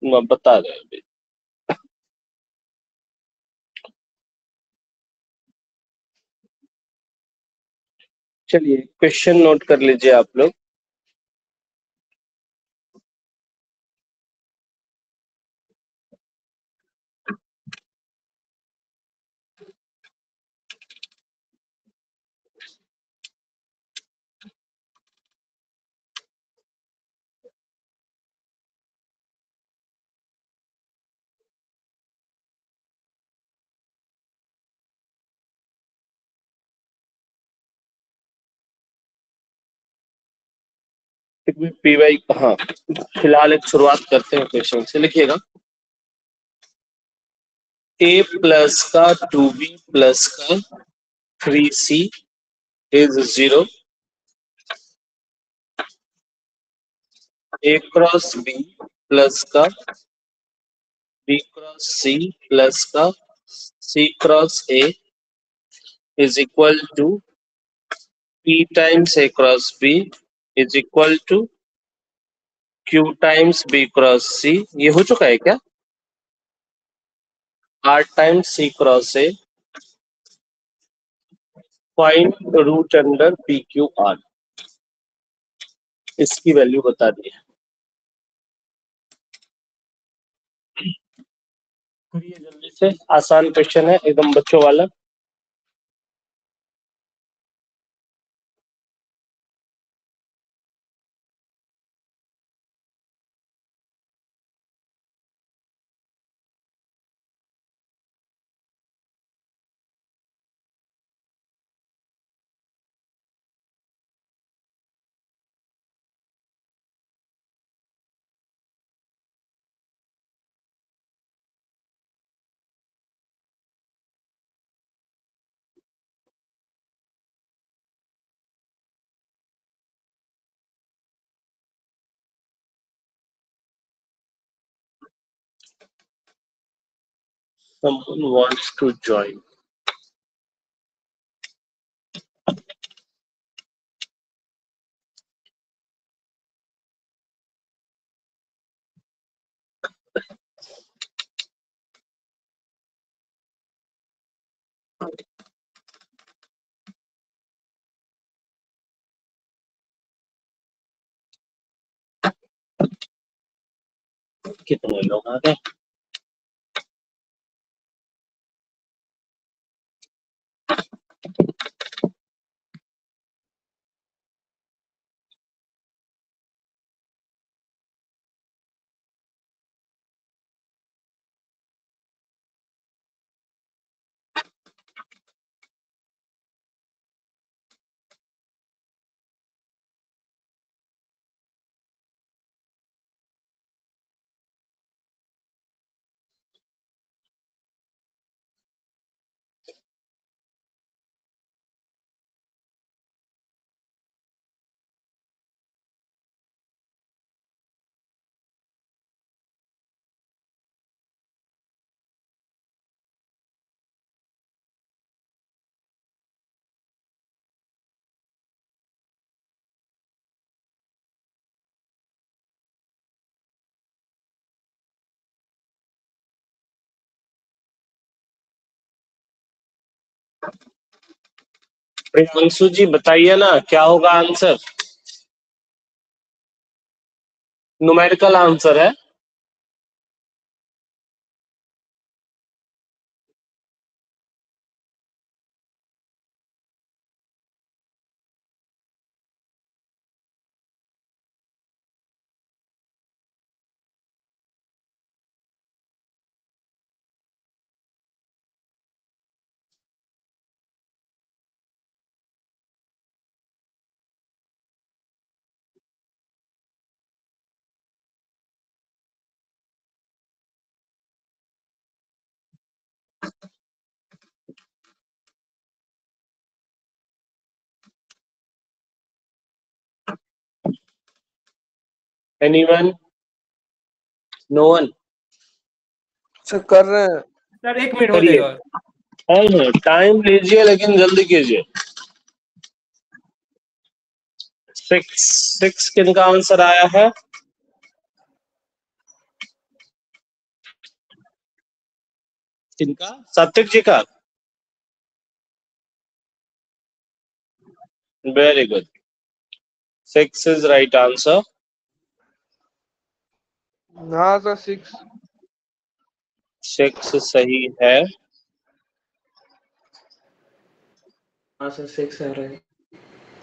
मैं बता रहे हैं अभी। चलिए क्वेश्चन नोट कर लीजिए आप लोग। पी वाई, हाँ, फिलहाल एक शुरुआत करते हैं क्वेश्चन से। लिखिएगा, a प्लस का 2b प्लस का 3c is 0। a cross b plus का b क्रॉस c प्लस का c cross a is equal to p times a cross b is equal to q times b cross c। ये हो चुका है क्या? r times c cross a, find root under P Q R. इसकी value बता दी है। करिए जल्दी से, आसान क्वेश्चन है एकदम बच्चों वाला। Someone wants to join. कितने लोग आ गए? प्रियांशु जी बताइए ना, क्या होगा आंसर? न्यूमेरिकल आंसर है। एनीवन? No one? सर कर रहे हैं। सर 1 मिनट हो करिए। जाएगा। टाइम लीजिए लेकिन जल्दी कीजिए। 6 किन का आंसर आया है? किनका? सात्विक जी का। Very good, 6 is right answer. हाँ सर 6। 6 सही है। हाँ सर 6 आ रहा है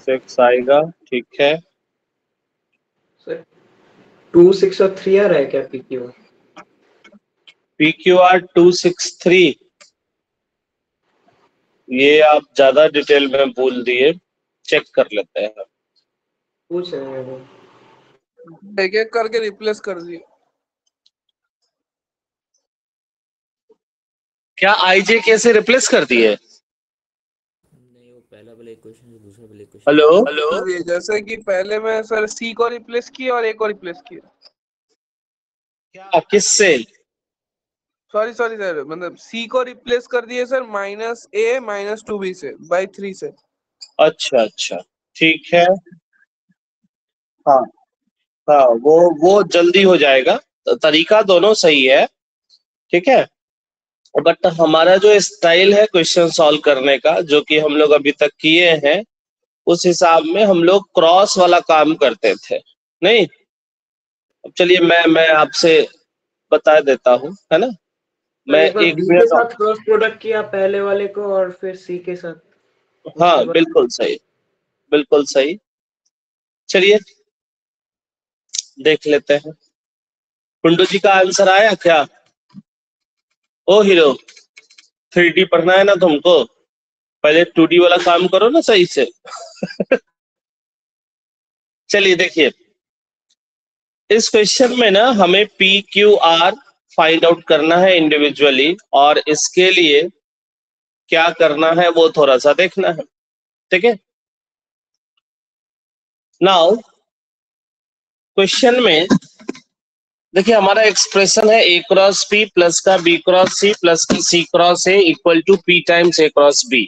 6 आएगा, ठीक है। सर। 2 6 और 3 आ रहा है क्या PQ? PQR 263, ये आप ज्यादा डिटेल में बोल दिए, चेक कर लेते हैं। पूछ रहे हैं वो। एक एक करके रिप्लेस कर दिए। क्या IJK से रिप्लेस कर दिए? नहीं, वो पहला वाला एक क्वेश्चन से दूसरा वाला एक क्वेश्चन। हेलो, सर, जैसे कि पहले मैं सर सी को रिप्लेस किया और ए को रिप्लेस किया। क्या किससे? सॉरी सॉरी सर, मतलब सी को रिप्लेस कर दिए सर -a -2b से /3 से। अच्छा अच्छा, ठीक है। हाँ हाँ, वो जल्दी हो जाएगा। तो तरीका दोनों सही है, ठीक है। बट हमारा जो स्टाइल है क्वेश्चन सॉल्व करने का, जो कि हम लोग अभी तक किए हैं, उस हिसाब में हम लोग क्रॉस वाला काम करते थे, नहीं? अब चलिए मैं आपसे बता देता हूँ, है ना। सर मैं एक बार एक B के मिनट, साथ क्रॉस प्रोडक्ट किया पहले वाले को और फिर C के साथ, हाँ उसके बाद बिल्कुल सही, बिल्कुल सही। चलिए देख लेते हैं। कुंडू जी का आंसर आया क्या? ओ हीरो, 3D पढ़ना है ना तुमको, पहले 2D वाला काम करो ना सही से। चलिए देखिए, इस क्वेश्चन में ना हमें PQR फाइंड आउट करना है इंडिविजुअली, और इसके लिए क्या करना है वो थोड़ा सा देखना है, ठीक है। नाउ क्वेश्चन में देखिए, हमारा एक्सप्रेशन है A क्रॉस P प्लस का B क्रॉस C प्लस का C cross A equal to P times A cross B।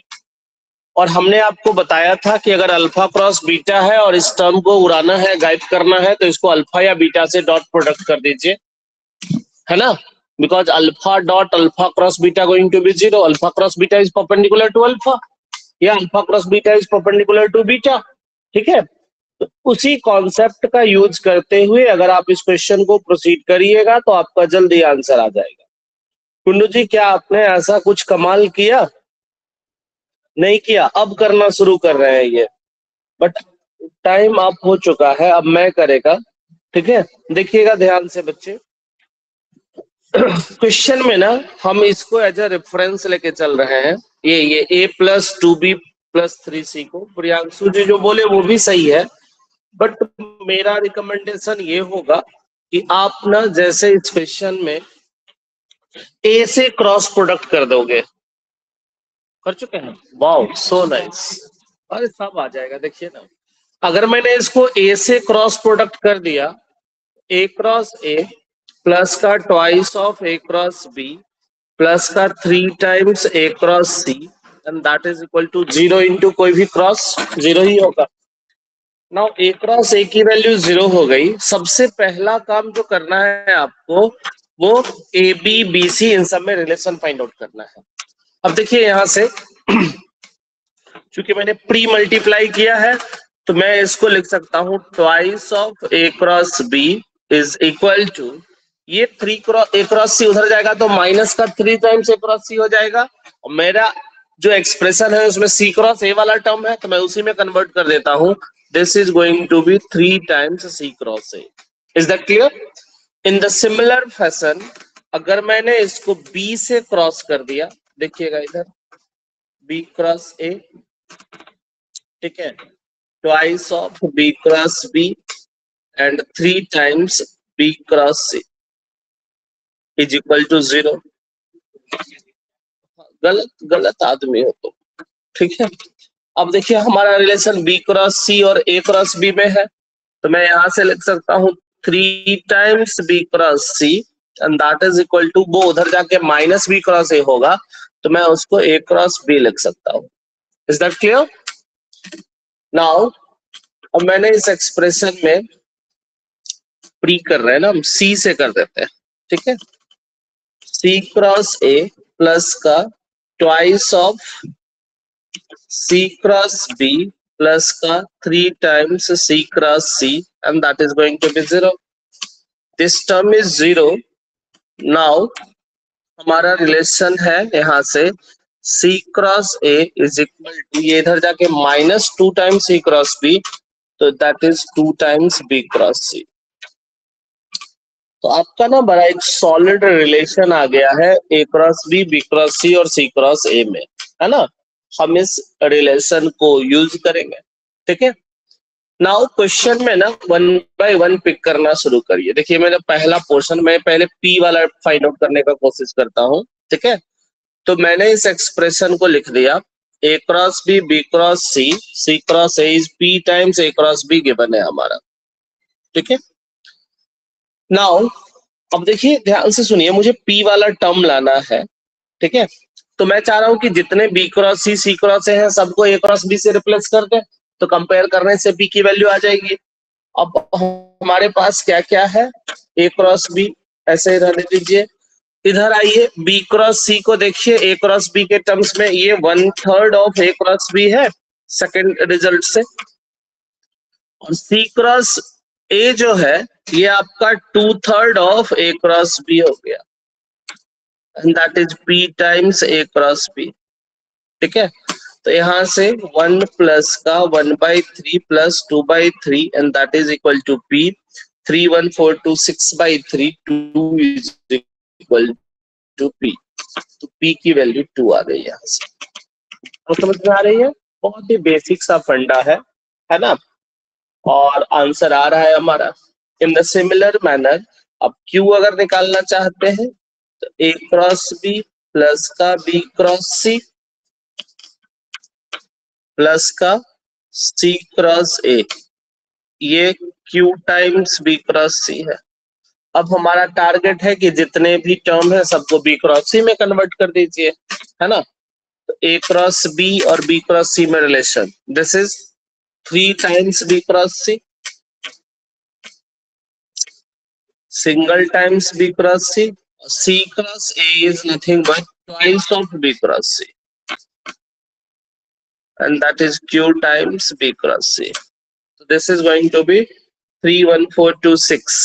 और हमने आपको बताया था कि अगर अल्फा क्रॉस बीटा है और इस टर्म को उड़ाना है, गायब करना है, तो इसको अल्फा या बीटा से डॉट प्रोडक्ट कर दीजिए, है ना। Because alpha dot alpha cross beta going to be 0, alpha cross beta is perpendicular to alpha, या alpha cross beta is perpendicular to beta, ठीक है। तो उसी कॉन्सेप्ट का यूज करते हुए अगर आप इस क्वेश्चन को प्रोसीड करिएगा तो आपका जल्दी आंसर आ जाएगा। कुंडू जी, क्या आपने ऐसा कुछ कमाल किया? नहीं किया, अब करना शुरू कर रहे हैं ये, बट टाइम अप हो चुका है, अब मैं करेगा, ठीक है। देखिएगा ध्यान से बच्चे, क्वेश्चन में ना हम इसको एज अ रेफरेंस लेके चल रहे हैं, ये A plus 2B plus 3C को। प्रियांशु जी जो बोले वो भी सही है, बट मेरा रिकमेंडेशन ये होगा कि आप ना जैसे इस क्वेश्चन में A से क्रॉस प्रोडक्ट कर दोगे, कर चुके हैं, वाओ सो नाइस, अरे सब आ जाएगा। देखिए ना, अगर मैंने इसको A से क्रॉस प्रोडक्ट कर दिया, A क्रॉस A प्लस का twice of A cross B plus का 3 times A cross C, and that is equal to 0 into कोई भी क्रॉस 0 ही होगा। नाउ A क्रॉस A की वैल्यू 0 हो गई। सबसे पहला काम जो करना है आपको, वो AB BC इन सब में रिलेशन फाइंड आउट करना है। अब देखिए यहां से चूंकि मैंने प्री मल्टीप्लाई किया है, तो मैं इसको लिख सकता हूं twice of A cross B is equal to, ये 3 क्रॉस A क्रॉस C उधर जाएगा तो माइनस का 3 टाइम्स A क्रॉस C हो जाएगा, और मेरा जो एक्सप्रेशन है उसमें C क्रॉस A वाला टर्म है, तो मैं उसी में कन्वर्ट कर देता हूं। This is going to be 3 times C cross A। Is that clear? In the similar fashion, अगर मैंने इसको B से क्रॉस कर दिया, देखिएगा इधर B क्रॉस A, ठीक है, twice of B cross B and 3 times B cross C is equal to 0। गलत गलत आदमी हो तो, ठीक है। अब देखिए हमारा रिलेशन B क्रॉस C और A क्रॉस B में है, तो मैं यहां से लिख सकता हूं 3 times B cross C and that is equal to, वो उधर जाके माइनस B क्रॉस A होगा, तो मैं उसको A क्रॉस B लिख सकता हूं। Is that clear? नाउ अब मैंने इस एक्सप्रेशन में प्री कर रहे हैं ना, हम C से कर देते हैं, ठीक है। C क्रॉस A प्लस का twice of C cross B plus का 3 times C cross C and that is going to be 0. This term is 0. Now हमारा रिलेशन है यहाँ से C cross A is equal to, ये इधर जाके -2 times C cross B, तो that is 2 times B cross C. तो आपका ना बड़ा एक सॉलिड रिलेशन आ गया है ए क्रॉस बी क्रॉस सी और सी क्रॉस ए में, है ना. हम इस रिलेशन को यूज करेंगे, ठीक है. नाउ क्वेश्चन में ना 1 by 1 पिक करना शुरू करिए. देखिए मेरा पहला पोर्शन, मैं पहले पी वाला फाइंड आउट करने का कोशिश करता हूँ, ठीक है. तो मैंने इस एक्सप्रेशन को लिख दिया, A cross B cross C cross A is P times A cross B given है हमारा, ठीक है. नाउ अब देखिए ध्यान से सुनिए, मुझे पी वाला टर्म लाना है, ठीक है. तो मैं चाह रहा हूं कि जितने B cross C cross A हैं सबको ए क्रॉस बी से रिप्लेस कर दें, तो कंपेयर करने से बी की वैल्यू आ जाएगी. अब हमारे पास क्या क्या है, ए क्रॉस बी ऐसे रहने दीजिए. इधर आइए, बी क्रॉस सी को देखिए, ए क्रॉस बी के टर्म्स में ये 1/3 ऑफ ए क्रॉस बी है सेकंड रिजल्ट से, और सी क्रॉस ए जो है ये आपका 2/3 ऑफ ए क्रॉस बी हो गया, and that is P times A cross B, ठीक है. तो यहाँ से 1 प्लस का 1/3 plus 2/3 and that is equal to P. 3 1 4 2 6/3 2 is equal to P. तो पी की वैल्यू 2 आ गई यहाँ से. तो समझ में आ रही है, बहुत ही बेसिक सा फंडा है ना. और आंसर आ रहा है हमारा. इन द सिमिलर मैनर अब क्यू अगर निकालना चाहते हैं तो ए क्रॉस बी प्लस का बी क्रॉस सी प्लस का सी क्रॉस ए, ये क्यू टाइम्स बी क्रॉस सी है. अब हमारा टारगेट है कि जितने भी टर्म है सबको बी क्रॉस सी में कन्वर्ट कर दीजिए, है ना. तो ए क्रॉस बी और बी क्रॉस सी में relation, this is 3 times B cross C, single times B cross C. C cross A is nothing but twice of B cross C, and that is q times b cross c. So this is going to be 3 1 4 2 6,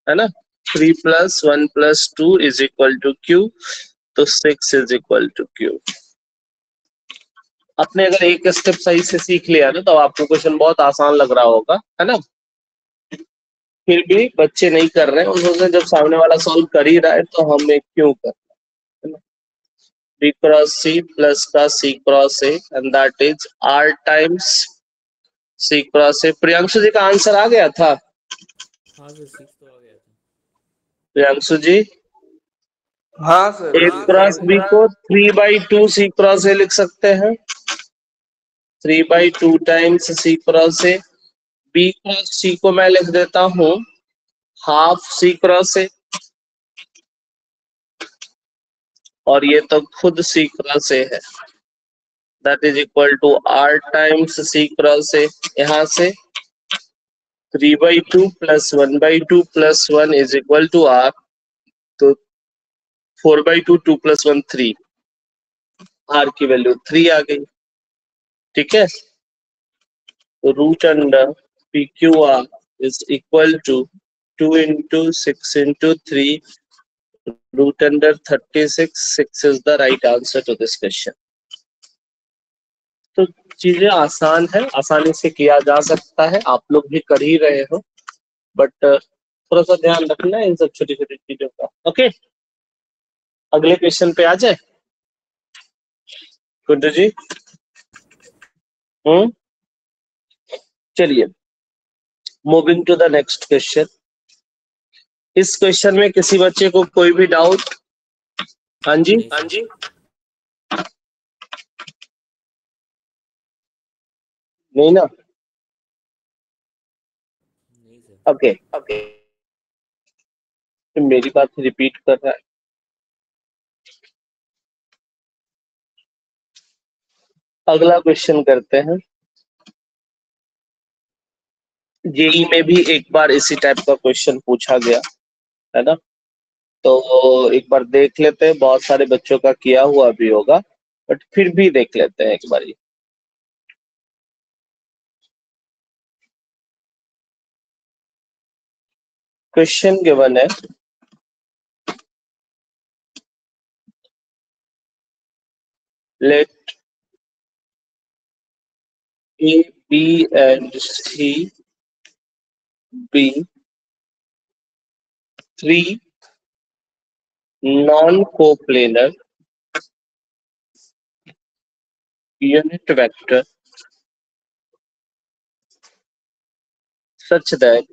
है ना. 3 plus 1 plus 2 is equal to q, तो 6 is equal to q. आपने अगर एक step सही से सीख लिया ना तो आपको क्वेश्चन बहुत आसान लग रहा होगा, है ना. फिर भी बच्चे नहीं कर रहे हैं, उन्होंने जब सामने वाला सॉल्व कर ही रहा है तो हमें क्यों करना, है ना. B cross C plus का C cross A and that is R times C cross A. Priyanshu जी का आंसर आ गया था? हाँ सर 6 तो आ गया था. प्रियांशु जी, हाँ सर. A cross B को 3/2 C cross A लिख सकते हैं. 3/2 times C cross A. B cross C को मैं लिख देता हूँ हाफ C cross A, और ये तो खुद C क्रॉस A है, that is equal to R times C cross A. यहाँ से 3/2 plus 1/2 plus 1 is equal to R, तो 4/2 2 प्लस 1 3, R की वैल्यू 3 आ गई, ठीक है. तो root under PQR is equal to 2 into 6 into 3 root under 36. 6 is the right answer to this question. तो चीजें आसान है, आसानी से किया जा सकता है, आप लोग भी कर ही रहे हो, बट थोड़ा सा ध्यान रखना है इन सब छोटी छोटी चीजों का. ओके, अगले क्वेश्चन पे आ जाए. गुड्डू जी, चलिए moving to the next question. इस क्वेश्चन में किसी बच्चे को कोई भी डाउट? हाँ जी, हाँ जी. नहीं ना. नहीं सर. ओके ओके, मेरी बात रिपीट कर रहा है. अगला क्वेश्चन करते हैं. जेई में भी एक बार इसी टाइप का क्वेश्चन पूछा गया, है ना. तो एक बार देख लेते हैं, बहुत सारे बच्चों का किया हुआ भी होगा, बट फिर भी देख लेते हैं एक बारी। क्वेश्चन गिवन है, let A, B and C be three non-coplanar unit vector such that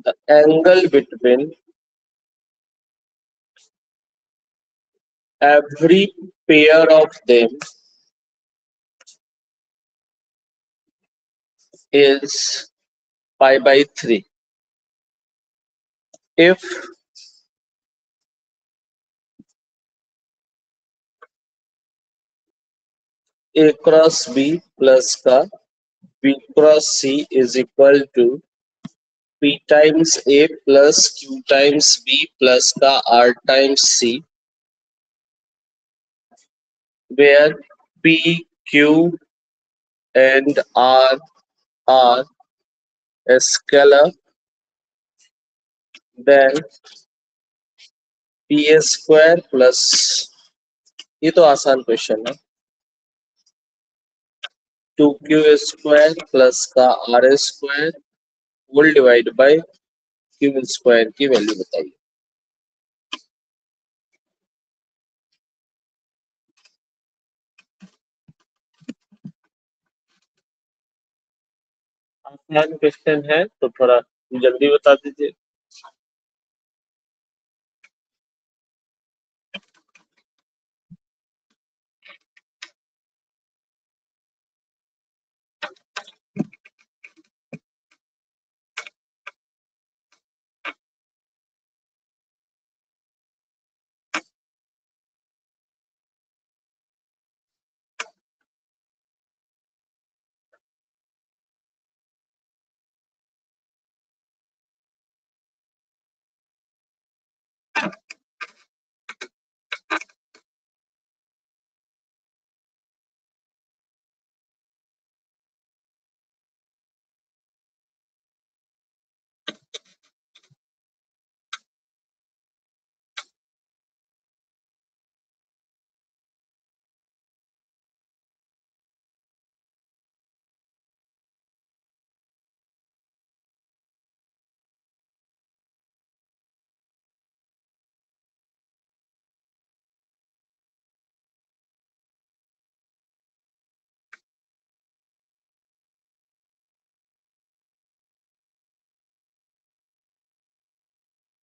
the angle between every pair of them is pi by 3 if A cross B plus का B cross C is equal to P times A plus Q times B plus का R times C, where P, Q and R are a scalar, then P square plus, ये तो आसान question है, 2Q square plus का R square whole divide by Q square की value बताइए। आसान question है तो थोड़ा जल्दी बता दीजिए।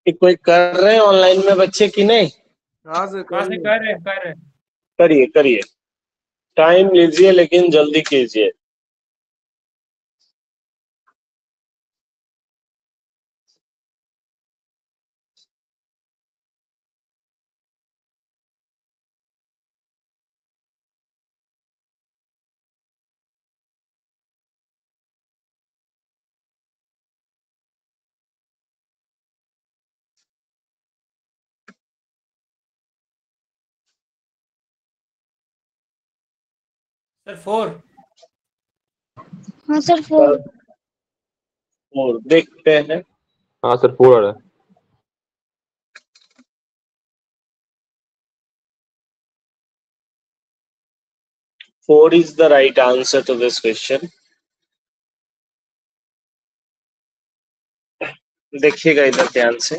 कोई कर रहे हैं ऑनलाइन में बच्चे कि नहीं? हाँ सर कहाँ से कर रहे हैं करिए करिए, टाइम लीजिए लेकिन जल्दी कीजिए। सर 4। हाँ सर 4। और देखते हैं। हाँ सर 4 आ रहा है। 4 is the right answer to this question. देखिएगा इधर ध्यान से,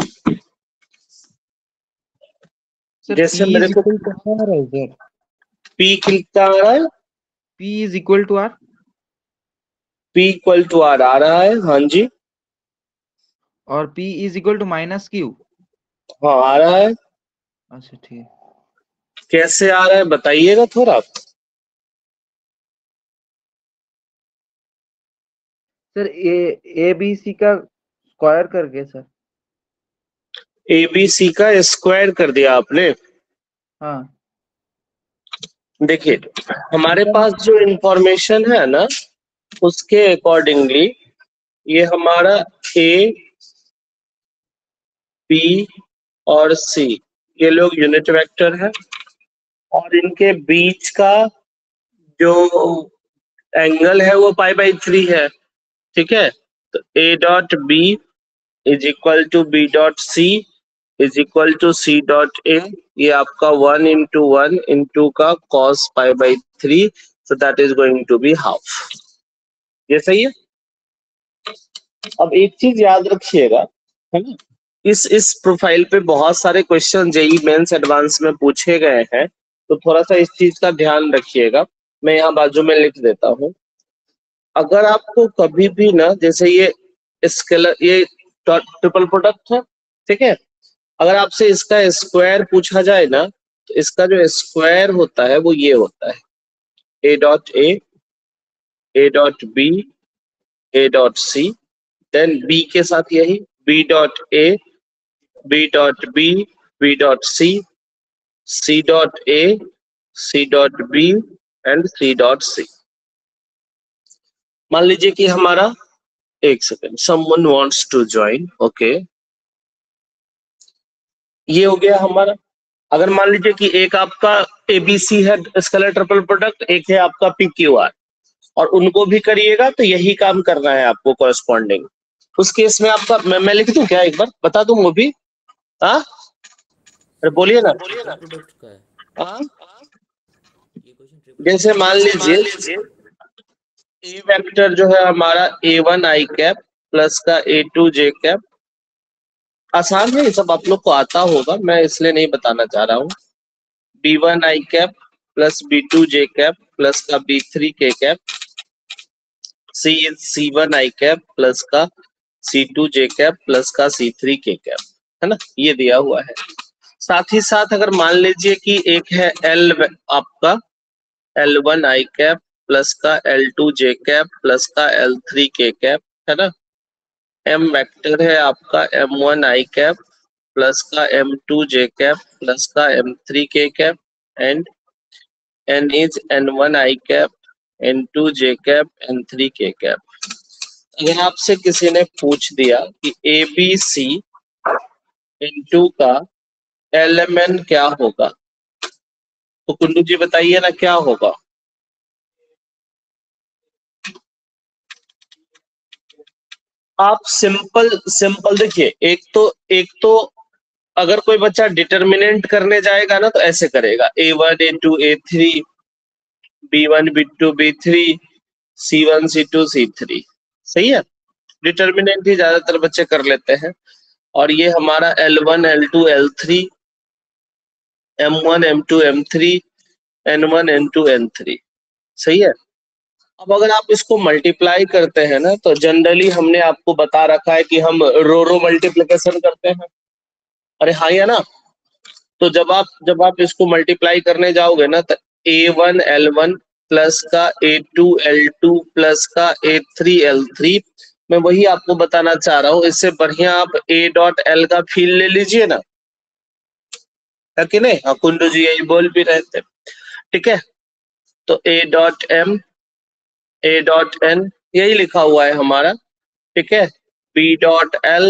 सर जैसे P मेरे is को equal to R है सर। P कितना आ रहा है? P is equal to R P equal to R आ रहा है, हाँ जी, और P is equal to minus Q। हाँ आ रहा है। अच्छा ठीक। कैसे आ रहा है बताइएगा थोड़ा। सर A B C का स्क्वायर करके सर। ABC का स्क्वायर कर दिया आपने। हाँ देखिए हमारे पास जो इंफॉर्मेशन है ना, उसके अकॉर्डिंगली ये हमारा ए, बी और सी, ये लोग यूनिट वेक्टर है और इनके बीच का जो एंगल है वो π/3 है। ठीक है, तो A dot B is equal to B dot C is equal to C dot A, ये आपका 1 × 1 × का cos π/3, so that is going to be half। ये सही है। अब एक चीज याद रखिएगा, है ना, इस प्रोफाइल पे बहुत सारे क्वेश्चन जेई मेंस एडवांस में पूछे गए हैं, तो थोड़ा सा इस चीज का ध्यान रखिएगा। मैं यहाँ बाजू में लिख देता हूँ। अगर आपको कभी भी ना, जैसे ये स्केलर, ये ट्रिपल प्रोडक्ट है, ठीक है, अगर आपसे इसका स्क्वायर पूछा जाए ना, तो इसका जो स्क्वायर होता है वो ये होता है A dot B, A dot C, then B के साथ यही B dot A, B dot B, B dot C, C dot A, C dot B and C dot C. मान लीजिए कि हमारा, एक second, someone wants to join, okay, ये हो गया हमारा। अगर मान लीजिए कि एक आपका एबीसी है स्केलर ट्रिपल प्रोडक्ट, एक है आपका पीक्यूआर, और उनको भी करिएगा तो यही काम करना है आपको कॉरेस्पॉन्डिंग। उस केस में आपका मैं लिख दूं क्या, एक बार बता दूं वो भी? हाँ, अरे बोलिए ना। प्रोडक्ट का है हाँ, ये क्वेश्चन। जैसे मान लीजिए ए वेक्टर जो है हमारा a1 i कैप प्लस का a2 j कैप, आसान है, ये सब आप लोग को आता होगा, मैं इसलिए नहीं बताना चाह रहा हूँ। b1 i cap plus b2 j cap plus का b3 k cap, c1 i cap plus का c2 j कैप प्लस का c3 k कैप, है ना, ये दिया हुआ है। साथ ही साथ अगर मान लीजिए कि एक है L आपका L1 i कैप प्लस का L2 j कैप प्लस का L3 k कैप, है ना, M वेक्टर है आपका M1 i कैप प्लस का M2 j कैप प्लस का M3 k cap, and N is N1 i cap, N2 j cap, N3 k cap. अगर आपसे किसी ने पूछ दिया कि ABC इनटू का LMN क्या होगा, तो कुंडू जी बताइए ना क्या होगा? आप सिंपल देखिए, एक तो अगर कोई बच्चा डिटर्मिनेंट करने जाएगा ना तो ऐसे करेगा A1 A2 A3 B1 B2 B3 C1 C2 C3, सही है, डिटर्मिनेंट ही ज्यादातर बच्चे कर लेते हैं। और ये हमारा L1 L2 L3 M1 M2 M3 N1 N2 N3, सही है। अब अगर आप इसको मल्टीप्लाई करते हैं ना, तो जनरली हमने आपको बता रखा है कि हम रो मल्टीप्लिकेशन करते हैं, अरे हाँ या ना। तो जब आप इसको मल्टीप्लाई करने जाओगे ना, तो A1 L1 प्लस का A2 L2 प्लस का A3 L3, मैं वही आपको बताना चाह रहा हूँ। इससे बढ़िया आप A डॉट L का फील ले लीजिए ना, है कि नहीं? हाँ, कुंडू जी यही बोल भी रहे थे, ठीक है। तो A dot M, A dot N, यही लिखा हुआ है हमारा, ठीक है। B dot L,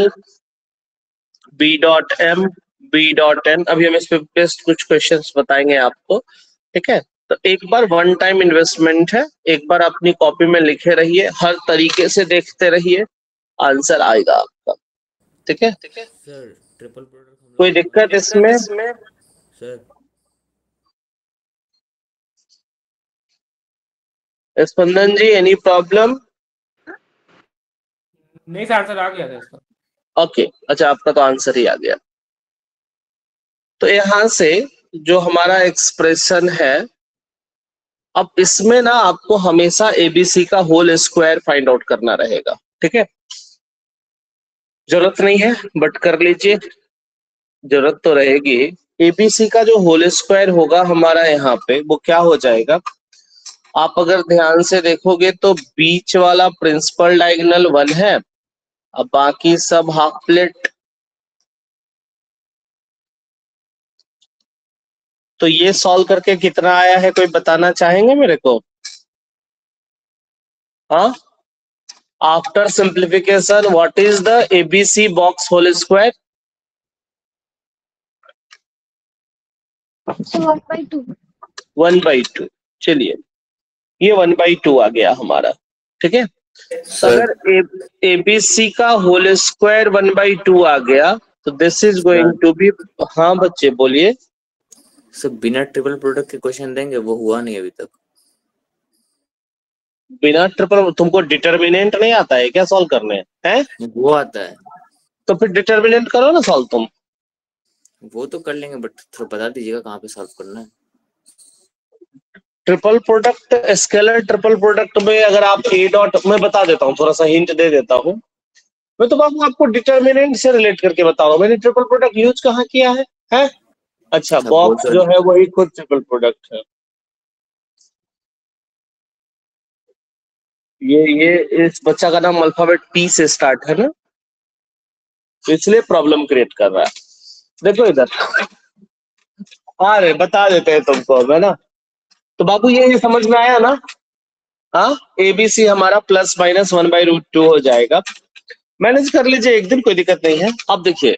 B dot M, B dot N। अभी हम इस पे बेस्ट कुछ क्वेश्चंस बताएंगे आपको, ठीक है। तो एक बार वन टाइम इन्वेस्टमेंट है, एक बार अपनी कॉपी में लिखे रहिए, हर तरीके से देखते रहिए, आंसर आएगा आपका, ठीक है। सर ट्रिपल प्रोडक्ट कोई दिक्कत इसमें? सर स्पंदन जी, एनी प्रॉब्लम? नहीं सर, आंसर आ गया था इसका। ओके, अच्छा, आपका तो आंसर ही आ गया। तो यहां से जो हमारा एक्सप्रेशन है, अब इसमें ना आपको हमेशा एबीसी का होल स्क्वायर फाइंड आउट करना रहेगा, ठीक है। जरूरत नहीं है बट कर लीजिए, जरूरत तो रहेगी। एबीसी का जो होल स्क्वायर होगा हमारा यहाँ पे, वो क्या हो जाएगा? आप अगर ध्यान से देखोगे तो बीच वाला प्रिंसिपल डायगोनल 1 है, अब बाकी सब हाफ प्लेट। तो ये सॉल्व करके कितना आया है, कोई बताना चाहेंगे मेरे को? हाँ, After simplification, what is the ABC box whole square? So 1/2. 1/2। चलिए ये 1/2 आ गया हमारा, ठीक है। तो सर अगर ABC का होल स्क्वायर 1/2 आ गया तो this is going to be, हाँ बच्चे बोलिए। सर बिना ट्रिपल प्रोडक्ट के क्वेश्चन देंगे, वो हुआ नहीं अभी तक। बिना ट्रिपल, तुमको डिटर्मिनेंट नहीं आता है क्या सॉल्व करने हैं? वो आता है, तो फिर डिटर्मिनेंट करो ना सॉल्व तुम। वो तो कर लेंगे, बट थोड़ा बता दीजिएगा कहाँ पे सॉल्व करना है। Triple product, scalar triple product में अगर आप ए डॉट, मैं बता देता हूँ, थोड़ा सा हिंट दे देता हूँ। मैं तो बाबू आपको डिटर्मिनेंट से रिलेट करके बता रहा हूँ, मैंने ट्रिपल प्रोडक्ट यूज कहाँ किया है? अच्छा, वो बॉक्स तो जो है वही खुद ट्रिपल प्रोडक्ट है। ये इस बच्चा का नाम अल्फाबेट पी से स्टार्ट है ना, तो इसलिए प्रॉब्लम क्रिएट कर रहा है। देखो इधर, अरे बता देते हैं तुमको अब, है ना। तो बाबू ये समझ में आया ना? हाँ, एबीसी हमारा प्लस माइनस 1/√2 हो जाएगा। मैनेज कर लीजिए एक दिन, कोई दिक्कत नहीं है। अब देखिए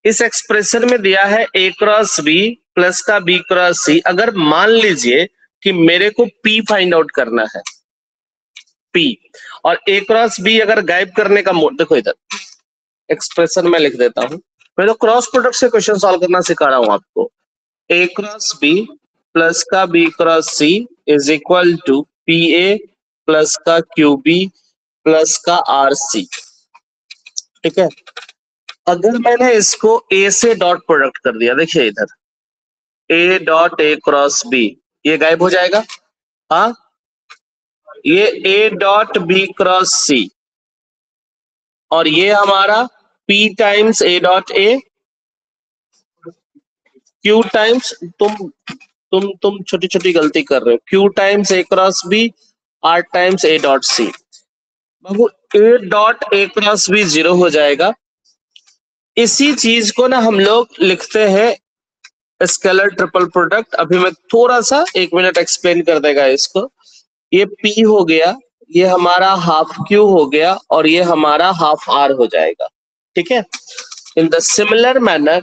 इस एक्सप्रेशन में दिया है a क्रॉस बी प्लस का b क्रॉस सी। अगर मान लीजिए कि मेरे को p फाइंड आउट करना है, p, और a क्रॉस b अगर गायब करने का मोड, देखो इधर एक्सप्रेशन में लिख देता हूं। मैं तो क्रॉस प्रोडक्ट से क्वेश्चन सॉल्व करना सिखा रहा हूं आपको। a क्रॉस b प्लस का b cross c is equal to pa plus का qb प्लस का rc, ठीक है। अगर मैंने इसको a से डॉट प्रोडक्ट कर दिया, देखिए इधर a dot a cross b, ये गायब हो जाएगा। हाँ, ये a dot b cross c, और ये हमारा p times a dot a, q times, तुम छोटी छोटी गलती कर रहे हो, q times a cross b, r times a dot c। Babu a dot a cross b 0 हो जाएगा। इसी चीज को ना हम लोग लिखते हैं स्केलर ट्रिपल प्रोडक्ट। अभी मैं थोड़ा सा 1 मिनट एक्सप्लेन कर देगा इसको। ये p हो गया, ये हमारा हाफ q हो गया, और ये हमारा हाफ r हो जाएगा, ठीक है। इन द सिमिलर मैनर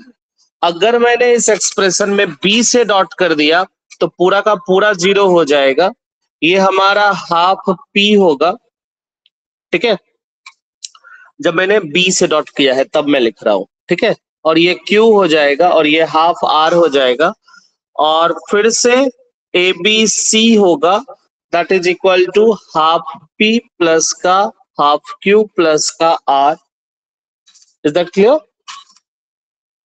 अगर मैंने इस एक्सप्रेशन में b से डॉट कर दिया तो पूरा का पूरा 0 हो जाएगा। ये हमारा हाफ p होगा, ठीक है। जब मैंने b से डॉट किया है तब मैं लिख रहा हूं, ठीक है। और ये q हो जाएगा, और ये हाफ r हो जाएगा, और फिर से ए बी सी होगा, that is equal to half p plus का हाफ q प्लस का r। Is that clear?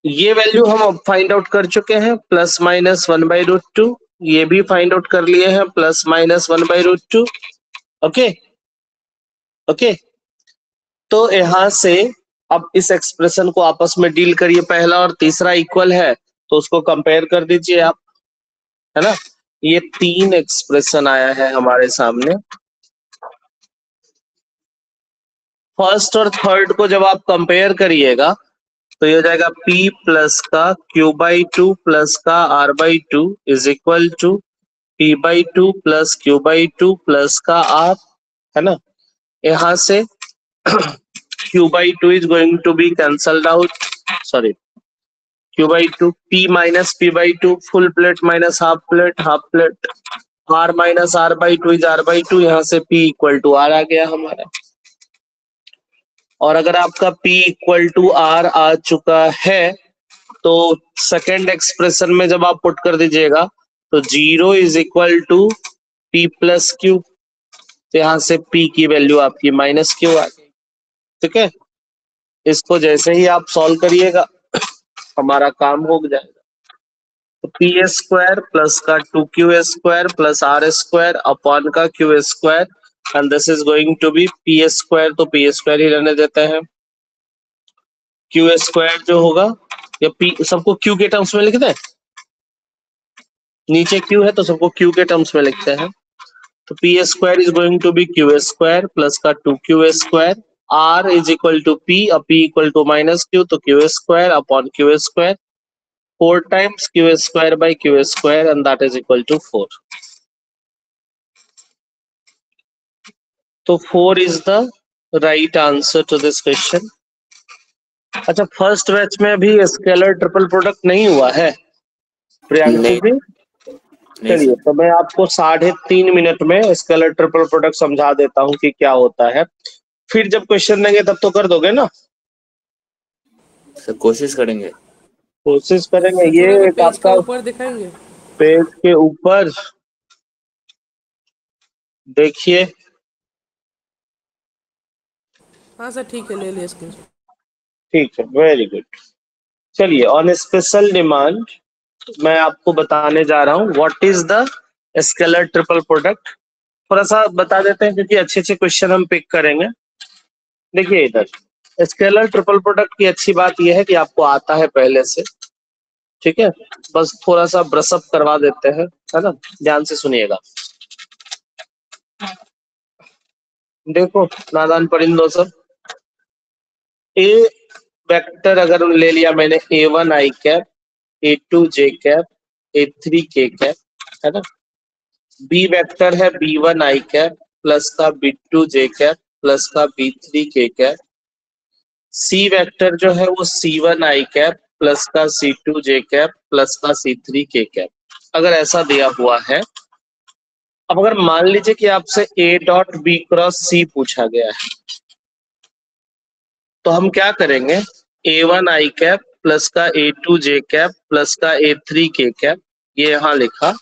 ये वैल्यू हम अब फाइंड आउट कर चुके हैं, प्लस माइनस 1/√2। ये भी फाइंड आउट कर लिए हैं, प्लस माइनस 1/√2। ओके ओके, तो यहां से अब इस एक्सप्रेशन को आपस में डील करिए। पहला और तीसरा इक्वल है तो उसको कंपेयर कर दीजिए आप, है ना। ये 3 एक्सप्रेशन आया है हमारे सामने। फर्स्ट और थर्ड को जब आप कंपेयर करिएगा तो ये हो जाएगा p प्लस का q/2 प्लस का r/2 is equal to p/2 plus q/2 plus का r, है ना। यहां से q/2 is going to be cancelled out, sorry, q/2, p minus p/2, full plate minus half plate, r minus r/2 is r/2, यहाँ से p equal to r आ गया हमारा। और अगर आपका p इक्वल टू r आ चुका है तो सेकेंड एक्सप्रेशन में जब आप पुट कर दीजिएगा तो 0 is equal to p plus Q, तो यहाँ से p की वैल्यू आपकी माइनस क्यू आ गई, ठीक है। इसको जैसे ही आप सॉल्व करिएगा हमारा काम हो जाएगा। तो पी स्क्वायर प्लस का 2q square plus r square upon का q square, and this is going to be p square, तो p स्क्वायर ही रहने देते हैं। q स्क्वायर जो होगा, या p सबको q के टर्म्स में लिखते हैं, नीचे q है तो सबको q के टर्म्स में लिखते हैं। तो p square is going to be q square plus का 2q square, r is equal to p, और p equal to minus q, तो q square upon q square, 4 times q square by q square, and that is equal to 4. तो 4 is the right answer to this question. अच्छा, first batch में अभी scalar triple product नहीं हुआ है प्रियांशु नहीं जी? नहीं चलिए, सर। तो मैं आपको 3.5 मिनट में स्केलर ट्रिपल प्रोडक्ट समझा देता हूँ कि क्या होता है। फिर जब क्वेश्चन देंगे तब तो कर दोगे ना? सर कोशिश करेंगे। कोशिश करेंगे। थोड़ा ये सा एक पेज का आपका ऊपर दिखाएंगे। पेज के ऊपर देखिए। हाँ सर ठीक है, ले लिया स्क्रीन। ठीक है, वेरी गुड। चलिए, ऑन स्पेशल डिमांड मैं आपको बताने जा रहा हूँ what is the scalar triple product. थोड़ा सा बता देते हैं क्योंकि अच्छे अच्छे क्वेश्चन हम पिक करेंगे। देखिए इधर, स्केलर ट्रिपल प्रोडक्ट की अच्छी बात यह है कि आपको आता है पहले से, ठीक है? बस थोड़ा सा ब्रशअप करवा देते हैं, है ना? ध्यान से सुनिएगा। देखो नादान परिंदों सब, ए वेक्टर अगर ले लिया मैंने A1 i cap, A2 j cap, A3 k cap, है ना? बी वेक्टर है B1 i कैप प्लस का B2 j कैप प्लस का B3 k cap. C vector जो है वो C1 i कैप प्लस का C2 j कैप प्लस का C3 k कैप, अगर ऐसा दिया हुआ है। अब अगर मान लीजिए कि आपसे A dot B cross C पूछा गया है, तो हम क्या करेंगे? A1 i कैप प्लस का A2 j कैप प्लस का A3 k कैप, ये यहाँ लिखा।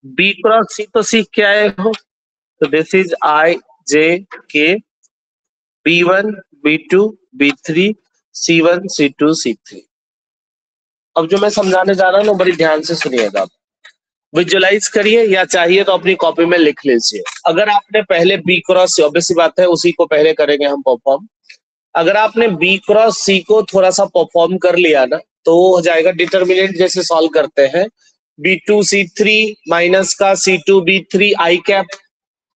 B क्रॉस C तो सीख के आए हो, तो this is I J K B1 B2 B3 C1 C2 C3। अब जो मैं समझाने जा रहा हूँ ना, बड़ी ध्यान से सुनिएगा। विजुअलाइज करिए या चाहिए तो अपनी कॉपी में लिख लीजिए। अगर आपने पहले B क्रॉस C, ऑब्वियस बात है उसी को पहले करेंगे हम परफॉर्म। अगर आपने B क्रॉस C को थोड़ा सा परफॉर्म कर लिया ना, तो वो हो जाएगा डिटर्मिनेंट जैसे सॉल्व करते हैं। B2 C3 माइनस का C2 B3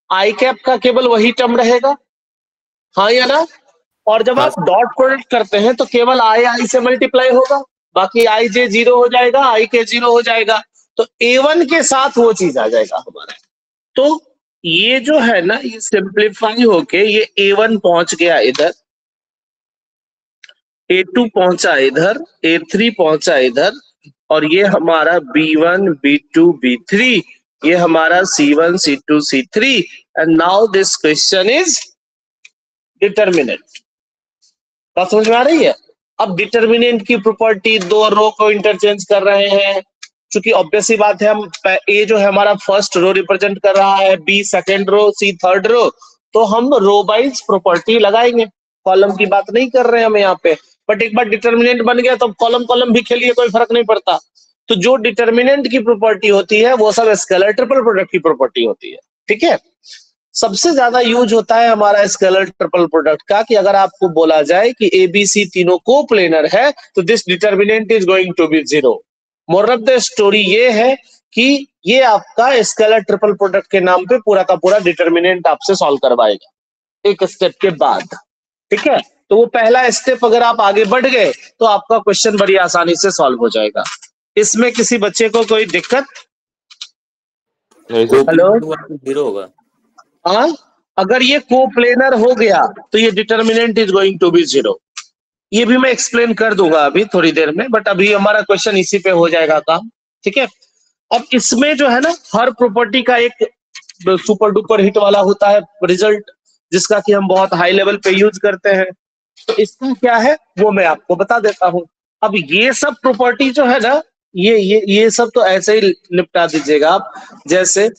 i कैप का केवल वही टर्म रहेगा, हाँ या ना? और जब हाँ आप डॉट प्रोडक्ट करते हैं तो केवल आई से मल्टीप्लाई होगा, बाकी आई जे 0 हो जाएगा, आई के 0 हो जाएगा। तो A1 के साथ वो चीज आ जाएगा हमारा। तो ये जो है ना, ये सिंप्लीफाई होके ये A1 पहुंच गया इधर, A2 पहुंचा इधर, A3 पहुंचा इधर, और ये हमारा B1 B2 B3, ये हमारा C1 C2 C3। And now this question is determinant. बात समझ में आ रही है? अब डिटर्मिनेंट की प्रॉपर्टी, दो रो को इंटरचेंज कर रहे हैं, क्योंकि ऑब्वियस ही बात है, हम ए जो है हमारा फर्स्ट रो रिप्रेजेंट कर रहा है, बी सेकेंड रो, सी थर्ड रो, तो हम रो वाइज प्रॉपर्टी लगाएंगे। कॉलम की बात नहीं कर रहे हैं हम यहाँ पे, बट एक बार डिटर्मिनेंट बन गया तो कॉलम कॉलम भी खेलिए, कोई फर्क नहीं पड़ता। तो जो डिटर्मिनेंट की प्रॉपर्टी होती है वो सब स्केलर ट्रिपल प्रोडक्ट की प्रॉपर्टी होती है, ठीक है? सबसे ज्यादा यूज होता है हमारा स्केलर ट्रिपल प्रोडक्ट का कि अगर आपको बोला जाए कि ABC तीनों को प्लेनर है तो this determinant is going to be 0। Moral of the story ये है कि ये आपका स्केलर ट्रिपल प्रोडक्ट के नाम पे पूरा का पूरा डिटर्मिनेंट आपसे सॉल्व करवाएगा एक स्टेप के बाद, ठीक है? तो वो पहला स्टेप अगर आप आगे बढ़ गए तो आपका क्वेश्चन बड़ी आसानी से सॉल्व हो जाएगा। इसमें किसी बच्चे को कोई दिक्कत? हेलो? 0 होगा। हाँ, अगर ये कोप्लेनर हो गया तो ये determinant is going to be 0। ये भी मैं एक्सप्लेन कर दूंगा अभी थोड़ी देर में, बट अभी हमारा क्वेश्चन इसी पे हो जाएगा काम, ठीक है? अब इसमें जो है ना, हर प्रॉपर्टी का एक सुपर डुपर हिट वाला होता है रिजल्ट, जिसका कि हम बहुत हाई लेवल पे यूज करते हैं। तो इसका क्या है वो मैं आपको बता देता हूं। अब ये सब प्रॉपर्टी जो है ना, ये सब तो ऐसे ही निपटा दीजिएगा आप, जैसे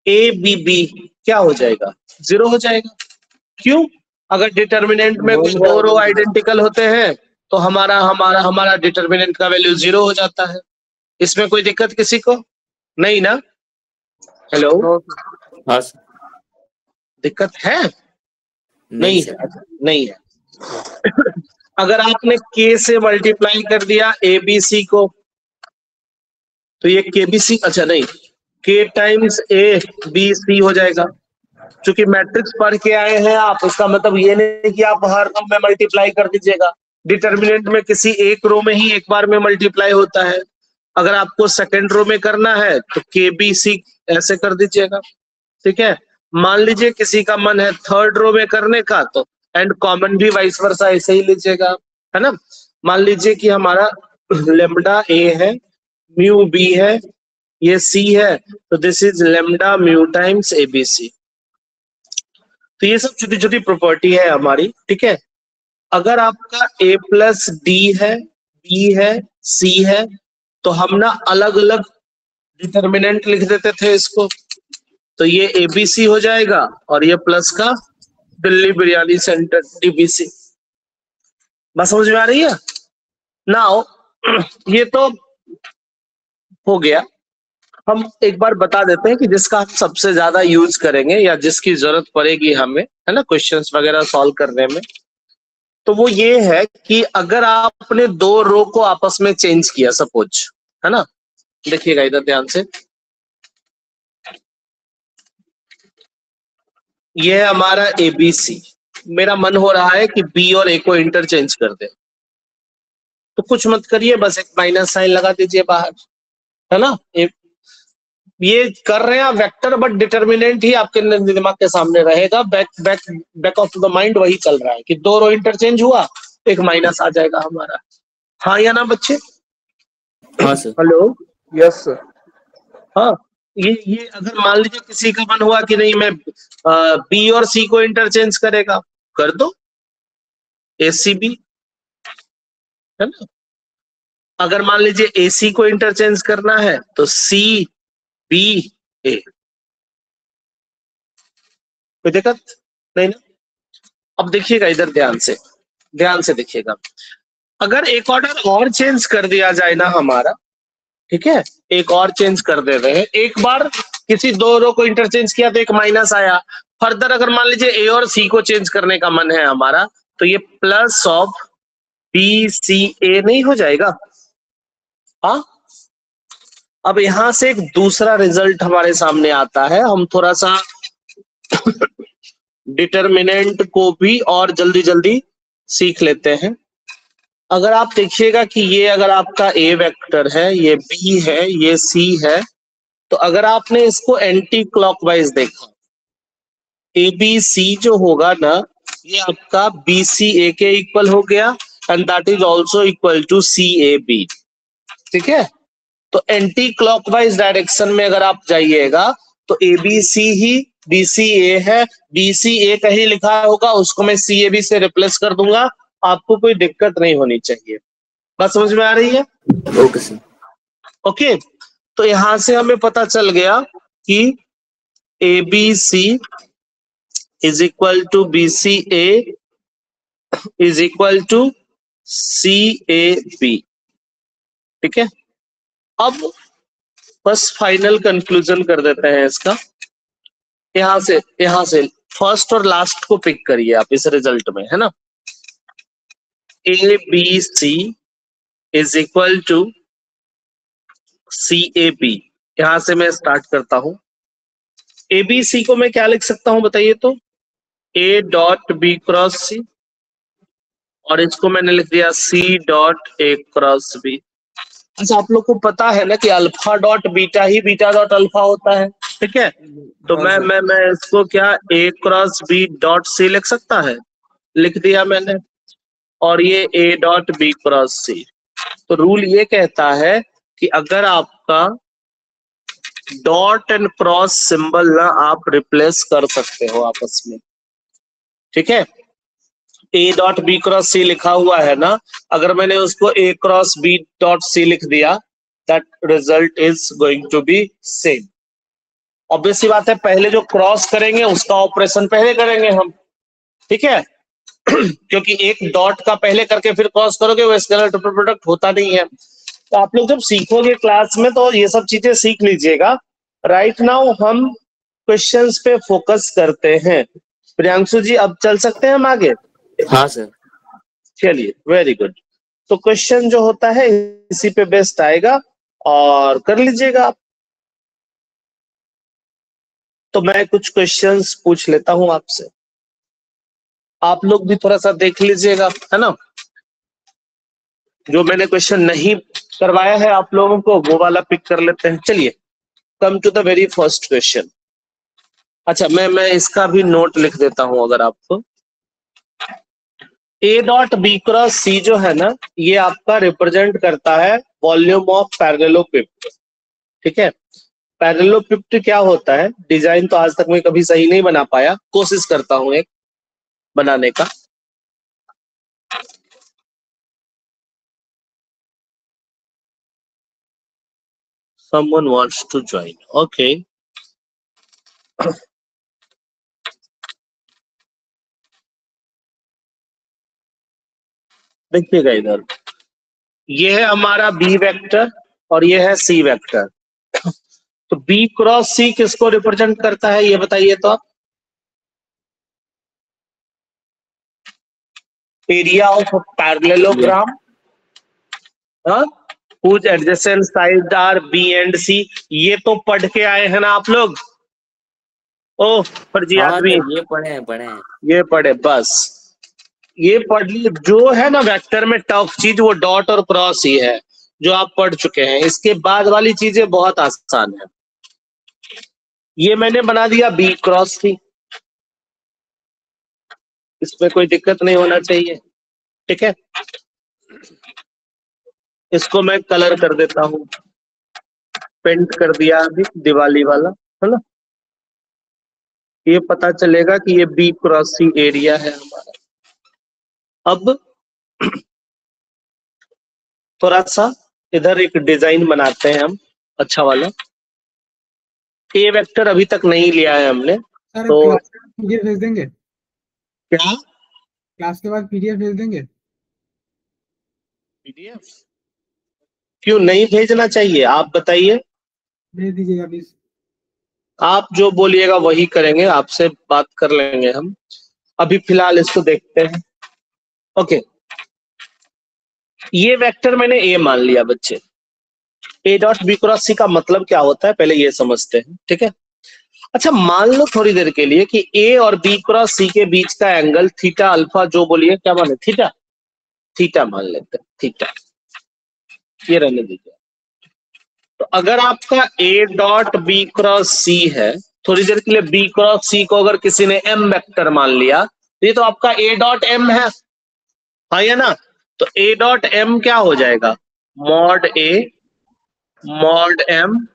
ABB क्या हो जाएगा? 0 हो जाएगा। क्यों? अगर डिटर्मिनेंट में कुछ दो रो आइडेंटिकल होते हैं तो हमारा हमारा हमारा डिटर्मिनेंट का वैल्यू 0 हो जाता है। इसमें कोई दिक्कत किसी को नहीं ना? हेलो? हाँ सर। दिक्कत है? नहीं है? अच्छा, नहीं है। अगर आपने K से मल्टीप्लाई कर दिया ABC को, तो ये KBC, अच्छा नहीं, K टाइम्स ABC हो जाएगा। क्योंकि मैट्रिक्स पढ़ के आए हैं आप, इसका मतलब ये नहीं कि आप हर रो में मल्टीप्लाई कर दीजिएगा। डिटर्मिनेंट में किसी एक रो में ही एक बार में मल्टीप्लाई होता है। अगर आपको सेकेंड रो में करना है तो KBC ऐसे कर दीजिएगा, ठीक है? मान लीजिए किसी का मन है थर्ड रो में करने का, तो एंड कॉमन भी वाइस वर्सा ऐसे ही लीजिएगा, है ना। मान लीजिए कि हमारा लेमडा ए है, म्यू बी है, ये सी है, तो this is lambda mu times ABC. तो ये सब छोटी छोटी प्रॉपर्टी है हमारी, ठीक है। अगर आपका ए प्लस डी है, बी है, सी है, तो हम ना अलग अलग डिटर्मिनेंट लिख देते थे इसको, तो ये एबीसी हो जाएगा और ये प्लस का दिल्ली बिरयानी सेंटर डीबीसी। बात समझ में आ रही है? नाउ ये तो हो गया। हम एक बार बता देते हैं कि जिसका हम सबसे ज्यादा यूज करेंगे या जिसकी जरूरत पड़ेगी हमें, है ना, क्वेश्चंस वगैरह सॉल्व करने में, तो वो ये है कि अगर आपने दो रो को आपस में चेंज किया सपोज, है ना, देखिएगा इधर ध्यान से, ये है हमारा एबीसी, मेरा मन हो रहा है कि बी और ए को इंटरचेंज कर दे, तो कुछ मत करिए, बस एक माइनस साइन लगा दीजिए बाहर, है ना। ये कर रहे हैं आप वेक्टर, बट डिटर्मिनेंट ही आपके दिमाग के सामने रहेगा, बैक ऑफ द माइंड वही चल रहा है कि दो रो इंटरचेंज हुआ तो एक माइनस आ जाएगा हमारा। हाँ या ना बच्चे? हाँ सर। Hello, yes sir. हाँ, ये अगर मान लीजिए किसी का मन हुआ कि नहीं मैं बी और सी को इंटरचेंज करेगा, कर दो, एसीबी, है ना। अगर मान लीजिए एसी को इंटरचेंज करना है तो सी बी ए, कोई दिक्कत नहीं ना। अब देखिएगा इधर ध्यान से देखिएगा, अगर एक ऑर्डर और चेंज कर दिया जाए ना हमारा, ठीक है, एक और चेंज कर दे रहे हैं, एक बार किसी दो रो को इंटरचेंज किया तो एक माइनस आया, फर्दर अगर मान लीजिए ए और सी को चेंज करने का मन है हमारा, तो ये प्लस ऑफ बी सी ए नहीं हो जाएगा? हाँ, अब यहां से एक दूसरा रिजल्ट हमारे सामने आता है, हम थोड़ा सा डिटर्मिनेंट को भी और जल्दी जल्दी सीख लेते हैं। अगर आप देखिएगा कि ये अगर आपका ए वेक्टर है, ये बी है, ये सी है, तो अगर आपने इसको एंटी क्लॉकवाइज देखा, ए बी सी जो होगा ना, ये आपका बी सी ए के इक्वल हो गया and that is also equal to C A B, ठीक है। तो एंटी क्लॉकवाइज डायरेक्शन में अगर आप जाइएगा तो ए बी सी ही बी सी ए है, बी सी ए कहीं लिखा होगा, उसको मैं सी ए बी से रिप्लेस कर दूंगा, आपको कोई दिक्कत नहीं होनी चाहिए। बात समझ में आ रही है? Okay sir. ओके, तो यहां से हमें पता चल गया कि A B C is equal to B C A is equal to C A B, ठीक है। अब बस फाइनल कंक्लूजन कर देते हैं इसका, यहां से फर्स्ट और लास्ट को पिक करिए आप इस रिजल्ट में, है ना। A B C is equal to C A B, यहां से मैं स्टार्ट करता हूं। ए बी सी को मैं क्या लिख सकता हूं बताइए तो? A dot B cross C, और इसको मैंने लिख दिया C dot A cross B. अच्छा, आप लोग को पता है ना कि अल्फा डॉट बीटा ही बीटा डॉट अल्फा होता है, ठीक है। तो हाँ मैं इसको क्या A cross B dot C लिख सकता है, लिख दिया मैंने, और ये A dot B cross C. तो रूल ये कहता है कि अगर आपका डॉट एंड क्रॉस सिंबल ना आप रिप्लेस कर सकते हो आपस में, ठीक है। A dot B cross C लिखा हुआ है ना, अगर मैंने उसको A cross B dot C लिख दिया, that result is going to be same. Obvious सी बात है, पहले जो क्रॉस करेंगे उसका ऑपरेशन पहले करेंगे हम, ठीक है क्योंकि एक डॉट का पहले करके फिर क्रॉस करोगे वो स्केलर ट्रिपल प्रोडक्ट होता नहीं है। तो आप लोग जब सीखोगे क्लास में तो ये सब चीजें सीख लीजिएगा। राइट नाउ हम क्वेश्चंस पे फोकस करते हैं। प्रियांशु जी अब चल सकते हैं हम आगे? हाँ सर। चलिए, वेरी गुड। तो क्वेश्चन जो होता है इसी पे बेस्ट आएगा और कर लीजिएगा आप। तो मैं कुछ क्वेश्चंस पूछ लेता हूं आपसे, आप लोग भी थोड़ा सा देख लीजिएगा, है ना। जो मैंने क्वेश्चन नहीं करवाया है आप लोगों को वो वाला पिक कर लेते हैं। चलिए, come to the very first question. अच्छा, मैं इसका भी नोट लिख देता हूं अगर आपको। ए डॉट बी क्रॉस सी जो है ना, ये आपका रिप्रेजेंट करता है वॉल्यूम ऑफ पैरेललोपिप्ड। ठीक है, पैरेललोपिप्ड क्या होता है, डिजाइन तो आज तक मैं कभी सही नहीं बना पाया, कोशिश करता हूं एक बनाने का। Someone wants to join. Okay. देखिएगा इधर, ये है हमारा बी वेक्टर और ये है सी वेक्टर। तो बी क्रॉस सी किसको रिप्रेजेंट करता है, ये बताइए तो आप। Area of parallelogram whose adjacent sides are B and C। ये तो पढ़ के आए हैं ना आप लोग। ओह फर्जी हाँ आदमी, सर, ये पढ़े हैं। ये पढ़े, बस ये पढ़ लिए। जो है ना वेक्टर में टफ चीज वो डॉट और क्रॉस ही है, जो आप पढ़ चुके हैं। इसके बाद वाली चीजें बहुत आसान है। ये मैंने बना दिया बी क्रॉस सी, इसमें कोई दिक्कत नहीं होना चाहिए। ठीक है, इसको मैं कलर कर देता हूं, पेंट कर दिया अभी दिवाली वाला, है ना। ये पता चलेगा कि ये बी क्रॉस सी एरिया है हमारा। अब थोड़ा सा इधर एक डिजाइन बनाते हैं हम, अच्छा वाला। ए वेक्टर अभी तक नहीं लिया है हमने, सर तो क्लास के बाद पीडीएफ भेज देंगे? क्या क्लास के बाद पीडीएफ भेज देंगे? पीडीएफ क्यों नहीं भेजना चाहिए, आप बताइए। भेज दीजिएगा प्लीज। आप जो बोलिएगा वही करेंगे, आपसे बात कर लेंगे हम। अभी फिलहाल इसको देखते हैं। ओके, ये वेक्टर मैंने ए मान लिया बच्चे। ए डॉट बी क्रॉस सी का मतलब क्या होता है पहले ये समझते हैं। ठीक है, अच्छा मान लो थोड़ी देर के लिए कि ए और बी क्रॉस सी के बीच का एंगल थीटा अल्फा, जो बोलिए क्या माने, थीटा, थीटा मान लेते हैं, थीटा, ये रहने दीजिए। तो अगर आपका ए डॉट बी क्रॉस सी है, थोड़ी देर के लिए बी क्रॉस सी को अगर किसी ने एम वेक्टर मान लिया, तो ये तो आपका ए डॉट एम है, हाँ या ना। तो ए डॉट एम क्या हो जाएगा, मॉड ए मॉड एम,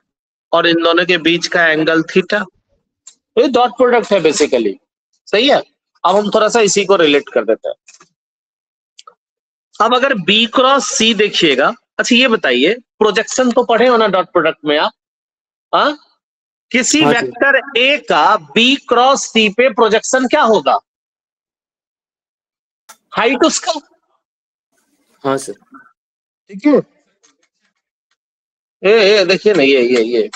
और इन दोनों के बीच का एंगल थीटा। तो ये डॉट प्रोडक्ट है बेसिकली, सही है। अब हम थोड़ा सा इसी को रिलेट कर देते हैं। अब अगर बी क्रॉस सी देखिएगा, अच्छा ये बताइए, प्रोजेक्शन तो पढ़े हो ना डॉट प्रोडक्ट में आप, हाँ? किसी हाँ जी। वेक्टर ए का बी क्रॉस सी पे प्रोजेक्शन क्या होगा, हाइट उसका। हाँ सर। ठीक है, ये देखिए ना, ये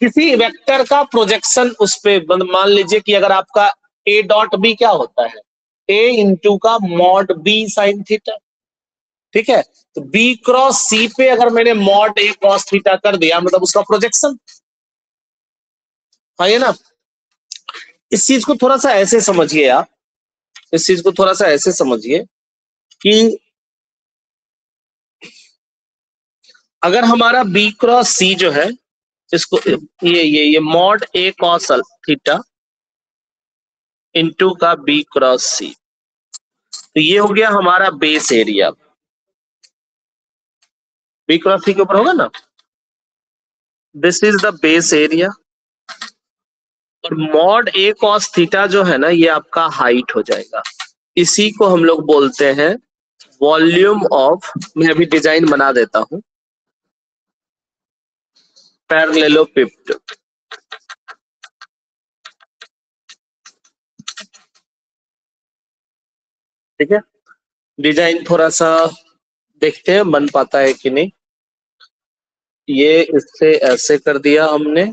किसी वेक्टर का प्रोजेक्शन उस पे, मान लीजिए कि अगर आपका ए डॉट बी क्या होता है, ए इंटू का मॉड बी साइन थीटा। ठीक है, तो बी क्रॉस सी पे अगर मैंने मॉड ए कॉस थीटा कर दिया, मतलब उसका प्रोजेक्शन, हाँ ये ना। इस चीज को थोड़ा सा ऐसे समझिए आप, इस चीज को थोड़ा सा ऐसे समझिए कि अगर हमारा बी क्रॉस सी जो है, इसको ये मॉड ए कॉस थीटा इंटू का बी क्रॉस सी, तो ये हो गया हमारा बेस एरिया। बी क्रॉस सी के ऊपर होगा ना, this is the base area, और मॉड ए कॉस थीटा जो है ना, ये आपका हाइट हो जाएगा। इसी को हम लोग बोलते हैं वॉल्यूम ऑफ, मैं अभी डिजाइन बना देता हूं, पैरेललोपिप्ड। ठीक है, डिजाइन थोड़ा सा देखते हैं बन पाता है कि नहीं। ये इससे ऐसे कर दिया हमने,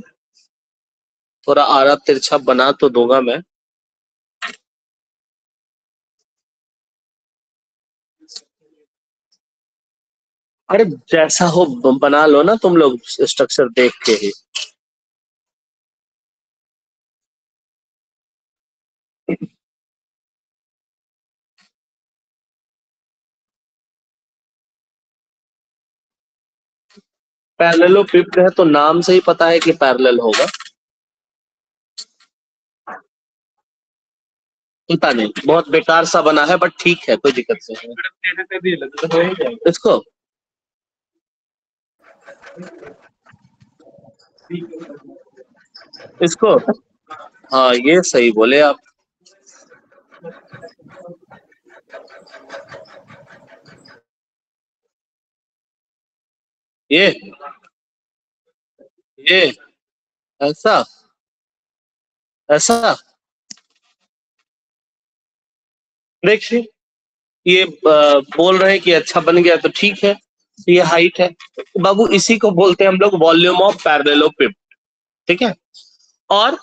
थोड़ा आरा तिरछा बना तो दूंगा मैं। अरे जैसा हो बना लो ना तुम लोग, स्ट्रक्चर देख के ही। पैरेललोपिप्ड है तो नाम से ही पता है कि पैरेलल होगा। पता नहीं, बहुत बेकार सा बना है, बट ठीक है, कोई दिक्कत नहीं। इसको इसको हाँ, ये सही बोले आप। ये ये ऐसा ऐसा देखिए, ये बोल रहे हैं कि अच्छा बन गया तो ठीक है, ये हाइट है बाबू, इसी को बोलते हैं हम लोग वॉल्यूम ऑफ पैरेललोपिड, ठीक है। और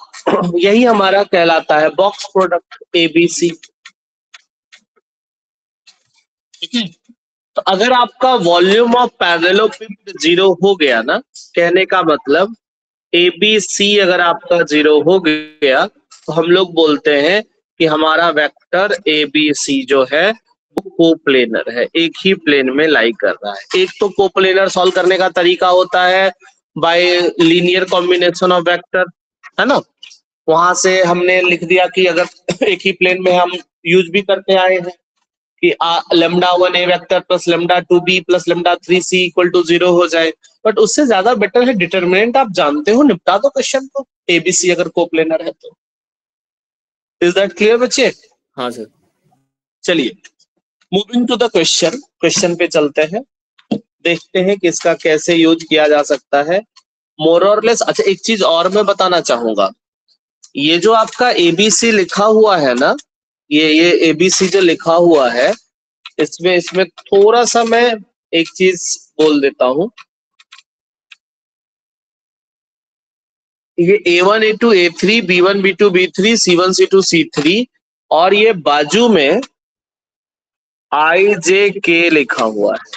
यही हमारा कहलाता है बॉक्स प्रोडक्ट एबीसी, ठीक है। तो अगर आपका वॉल्यूम ऑफ पैरेललोपिड 0 हो गया ना, कहने का मतलब एबीसी अगर आपका 0 हो गया तो हम लोग बोलते हैं कि हमारा वेक्टर एबीसी जो है वो कोप्लेनर है, एक ही प्लेन में लाई कर रहा है। एक तो कोप्लेनर सॉल्व करने का तरीका होता है bye linear combination of vector, है ना। वहां से हमने लिख दिया कि अगर एक ही प्लेन में, हम यूज भी करते आए हैं कि lambda 1 A vector plus lambda 2 B plus lambda 3 C equal to 0 हो जाए। बट उससे ज्यादा बेटर है डिटर्मिनेंट आप जानते हो, निपटा दो क्वेश्चन को, एबीसी अगर कोप्लेनर है तो। इज दैट क्लियर बच्चे? हाँ सर। चलिए moving to the question, question पे चलते हैं, देखते हैं कि इसका कैसे यूज किया जा सकता है मोर और लेस। अच्छा एक चीज और मैं बताना चाहूंगा, ये जो आपका एबीसी लिखा हुआ है ना, ये एबीसी जो लिखा हुआ है, इसमें इसमें थोड़ा सा मैं एक चीज बोल देता हूं। ये A1 A2 A3 B1 B2 B3 C1 C2 C3 और ये बाजू में IJK लिखा हुआ है।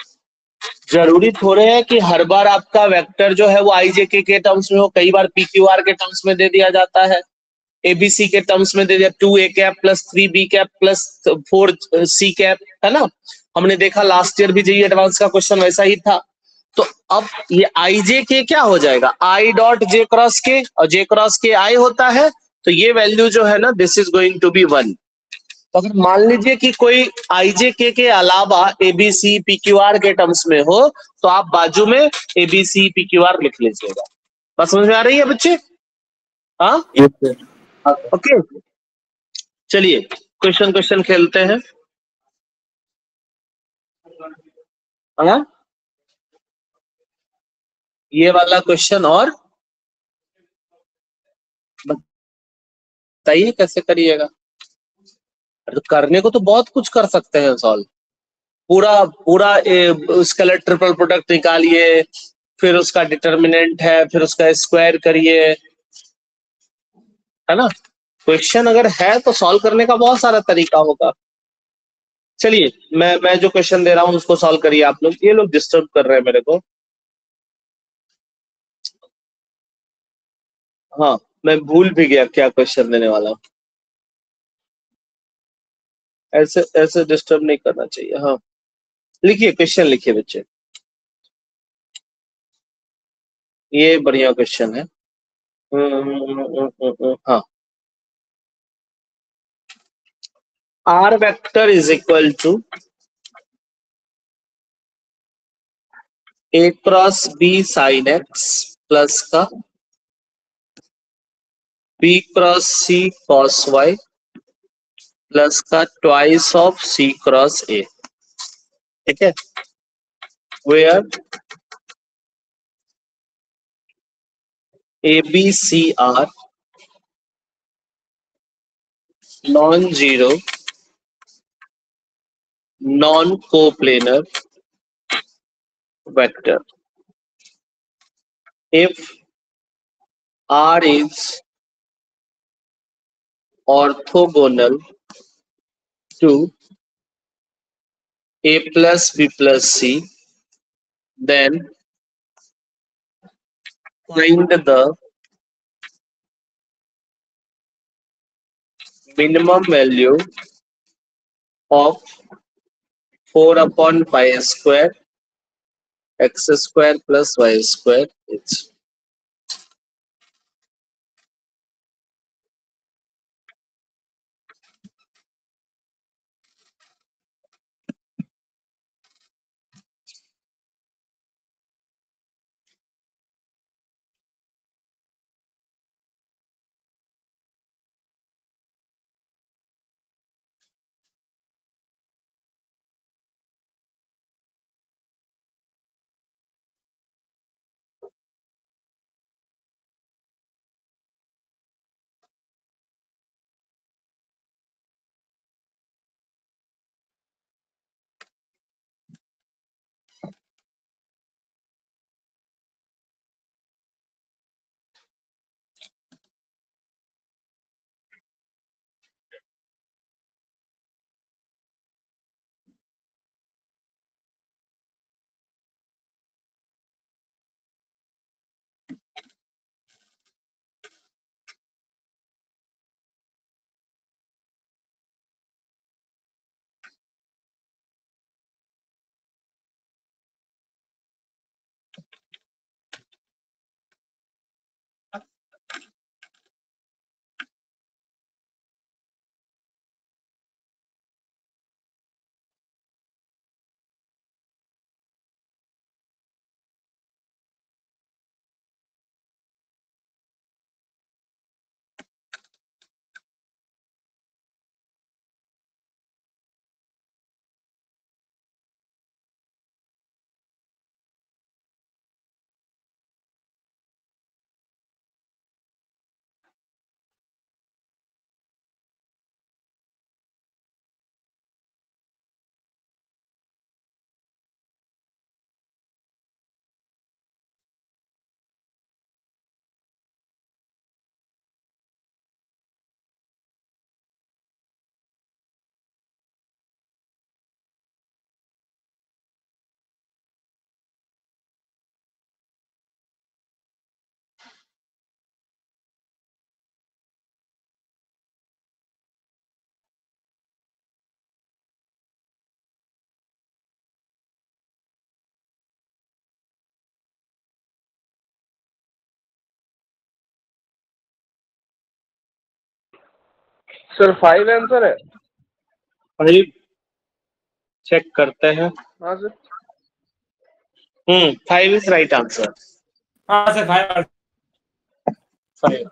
जरूरी थोड़े है कि हर बार आपका वेक्टर जो है वो IJK के टर्म्स में हो, कई बार PQR के टर्म्स में दे दिया जाता है, ABC के टर्म्स में दे दिया 2A cap plus 3B cap plus 4C cap, है ना। हमने देखा लास्ट ईयर भी जेईई एडवांस का क्वेश्चन वैसा ही था। तो अब ये IJK क्या हो जाएगा, I डॉट J क्रॉस के, और J क्रॉस के I होता है, तो ये वैल्यू जो है ना this is going to be 1। तो अगर मान लीजिए कि कोई IJK के अलावा ABC PQR के टर्म्स में हो, तो आप बाजू में ABC PQR लिख लीजिएगा। बात समझ में आ रही है बच्चे? हाँ ओके, चलिए क्वेश्चन क्वेश्चन खेलते हैं। हाँ ये वाला क्वेश्चन और बताइए कैसे करिएगा। तो करने को तो बहुत कुछ कर सकते हैं सॉल्व, पूरा पूरा स्केलर ट्रिपल प्रोडक्ट निकालिए, फिर उसका डिटर्मिनेंट है, फिर उसका स्क्वायर करिए, है ना। क्वेश्चन अगर है तो सॉल्व करने का बहुत सारा तरीका होगा। चलिए मैं जो क्वेश्चन दे रहा हूं उसको सॉल्व करिए आप लोग। ये लोग डिस्टर्ब कर रहे हैं मेरे को। हाँ मैं भूल भी गया क्या क्वेश्चन देने वाला हूं। ऐसे ऐसे डिस्टर्ब नहीं करना चाहिए। हाँ लिखिए, क्वेश्चन लिखिए बच्चे, ये बढ़िया क्वेश्चन है। हाँ, R vector is equal to A cross B sin x plus का B cross C cos y plus का twice of C cross A, ठीक है। Where A B C R non zero non coplanar vector if R is orthogonal to A plus B plus C, then find the minimum value of 4 upon pi square x square plus y square is। Sir 5 answer है। भाई check करते हैं। हाँ sir. 5 is right answer. हाँ sir 5।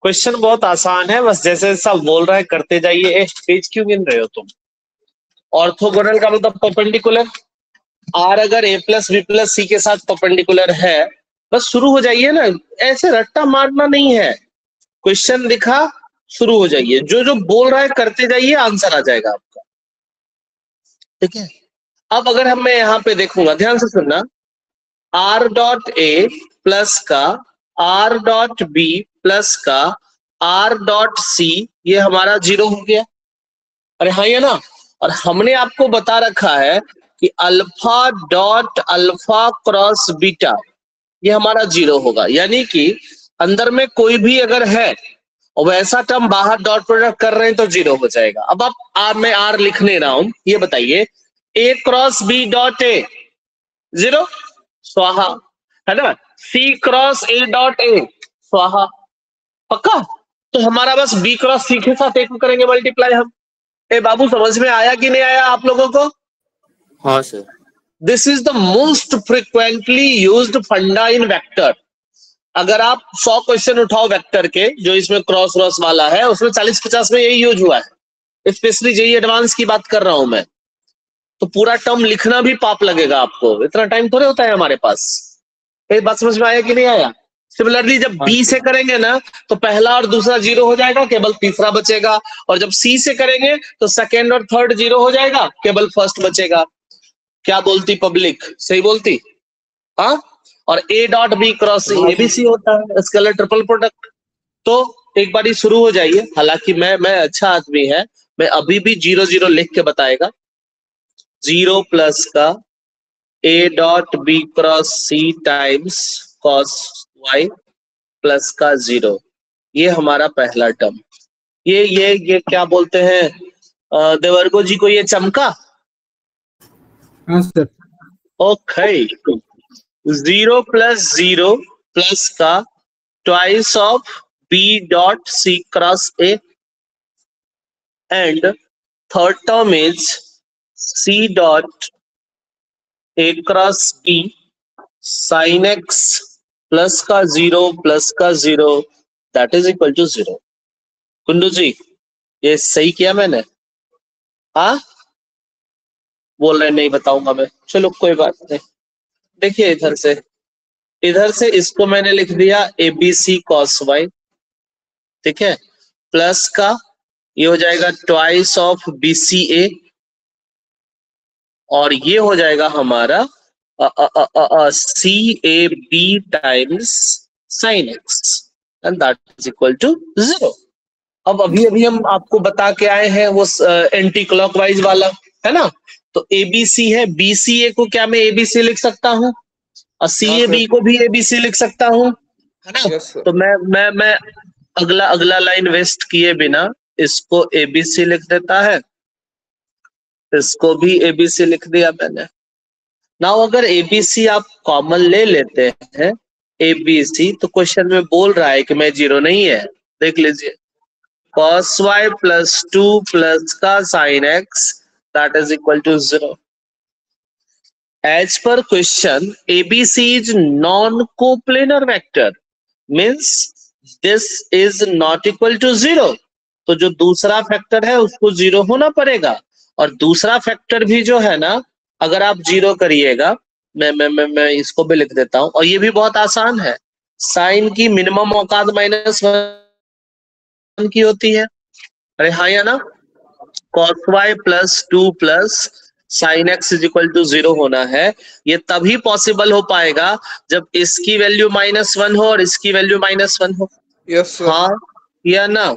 Question बहुत आसान है, बस जैसे सब बोल रहा है करते जाइए। पेज क्यों गिन रहे हो तुम? ऑर्थोगोनल का मतलब परपेंडिकुलर। आर अगर ए प्लस बी प्लस सी के साथ परपेंडिकुलर है, बस शुरू हो जाइए ना, ऐसे रट्टा मारना नहीं है। क्वेश्चन दिखा, शुरू हो जाइए, जो जो बोल रहा है करते जाइए, आंसर आ जाएगा आपका। ठीक है। अब अगर हम मैं यहाँ पे देखूंगा, ध्यान से सुनना, आर डॉट ए प्लस का आर डॉट बी प्लस का आर डॉट सी, ये हमारा 0 हो गया। अरे हाँ ये ना। और हमने आपको बता रखा है कि alpha dot alpha cross beta, ये हमारा 0 होगा। यानी कि अंदर में कोई भी अगर है और वैसा टर्म बाहर डॉट प्रोडक्ट कर रहे हैं तो 0 हो जाएगा। अब आप मैं आर लिखने रहा हूं, ये बताइए, ए क्रॉस बी डॉट ए 0 स्वाहा, है ना। सी क्रॉस ए डॉट ए स्वाहा, पक्का। तो हमारा बस बी क्रॉस सी के साथ एक करेंगे मल्टीप्लाई हम। ए बाबू समझ में आया कि नहीं आया आप लोगों को? हाँ sir. This is the most frequently used फंडा इन वेक्टर। अगर आप 100 क्वेश्चन उठाओ वेक्टर के, जो इसमें क्रॉस क्रॉस वाला है, उसमें 40-50 में यही यूज हुआ है। स्पेशली जेई एडवांस की बात कर रहा हूं मैं। तो पूरा टर्म लिखना भी पाप लगेगा आपको, इतना टाइम थोड़े होता है हमारे पास। एक बात समझ में आया कि नहीं आया? सिमिलरली जब बी से करेंगे ना, तो पहला और दूसरा 0 हो जाएगा, केवल तीसरा बचेगा। और जब सी से करेंगे तो सेकेंड और थर्ड 0 हो जाएगा, केवल फर्स्ट बचेगा। क्या बोलती पब्लिक? सही बोलती? हाँ। और A dot B cross A B C होता है, स्केलर ट्रिपल प्रोडक्ट। तो एक बार शुरू हो जाइए। हालांकि मैं अच्छा आदमी है, मैं अभी भी 0-0 लिख के बताएगा। 0 प्लस का A dot B cross C times cos Y plus का 0, ये हमारा पहला टर्म। ये क्या बोलते हैं देवर्गो जी को, ये चमका। हाँ सर। ओके। 0 प्लस 0 प्लस का twice of B dot C cross A, and third term is C dot A cross B sine X plus का 0 प्लस का 0, that is equal to 0। Kundu ji ये सही किया मैंने? हाँ बोल रहे नहीं बताऊंगा मैं, चलो कोई बात नहीं। देखिए इधर से इसको मैंने लिख दिया A B C cos Y, ठीक है, प्लस का ये हो जाएगा twice of B C A, और ये हो जाएगा हमारा C A B times sine X, and that is equal to 0। अब अभी हम आपको बता के आए हैं वो एंटी क्लॉकवाइज वाला, है ना। तो एबीसी है, बीसीए को क्या मैं एबीसी लिख सकता हूँ, और सी ए बी को भी एबीसी लिख सकता हूँ, है ना। Yes sir. तो मैं अगला लाइन वेस्ट किए बिना इसको एबीसी लिख देता है, इसको भी एबीसी लिख दिया मैंने। नाउ अगर एबीसी आप कॉमन ले लेते हैं एबीसी, तो क्वेश्चन में बोल रहा है कि मैं 0 नहीं है। देख लीजिए, cos y plus 2 plus का sin x, that is equal to 0. As per question, ABC is non-coplanar vector, means this is not equal to 0. तो जो दूसरा फैक्टर है उसको 0 होना पड़ेगा, और दूसरा फैक्टर भी जो है ना, अगर आप 0 करिएगा, मैं इसको भी लिख देता हूं, और ये भी बहुत आसान है। साइन की मिनिमम औकात -1 की होती है। अरे हाँ या ना। cos y plus 2 plus sin x is equal to 0 होना है। ये तभी पॉसिबल हो पाएगा जब इसकी वैल्यू -1 हो और इसकी वैल्यू -1 हो। Yes sir. हाँ या ना।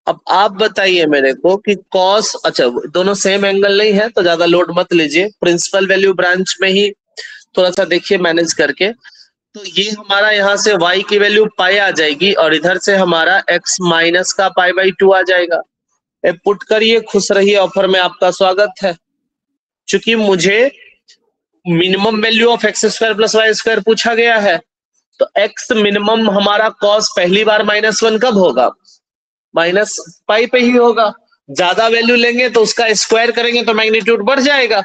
अब आप बताइए मेरे को कि cos, अच्छा दोनों सेम एंगल नहीं है तो ज्यादा लोड मत लीजिए, प्रिंसिपल वैल्यू ब्रांच में ही थोड़ा सा देखिए मैनेज करके। तो ये हमारा यहाँ से y की वैल्यू पाई आ जाएगी, और इधर से हमारा x माइनस का π/2 आ जाएगा। पुट करिए, खुश रहिए, ऑफर में आपका स्वागत है। चूंकि मुझे minimum value of x² + y² पूछा गया है, तो x मिनिमम हमारा cos पहली बार -1 कब होगा? माइनस पाई पे ही होगा। ज्यादा वैल्यू लेंगे तो उसका स्क्वायर करेंगे तो मैग्नीट्यूड बढ़ जाएगा।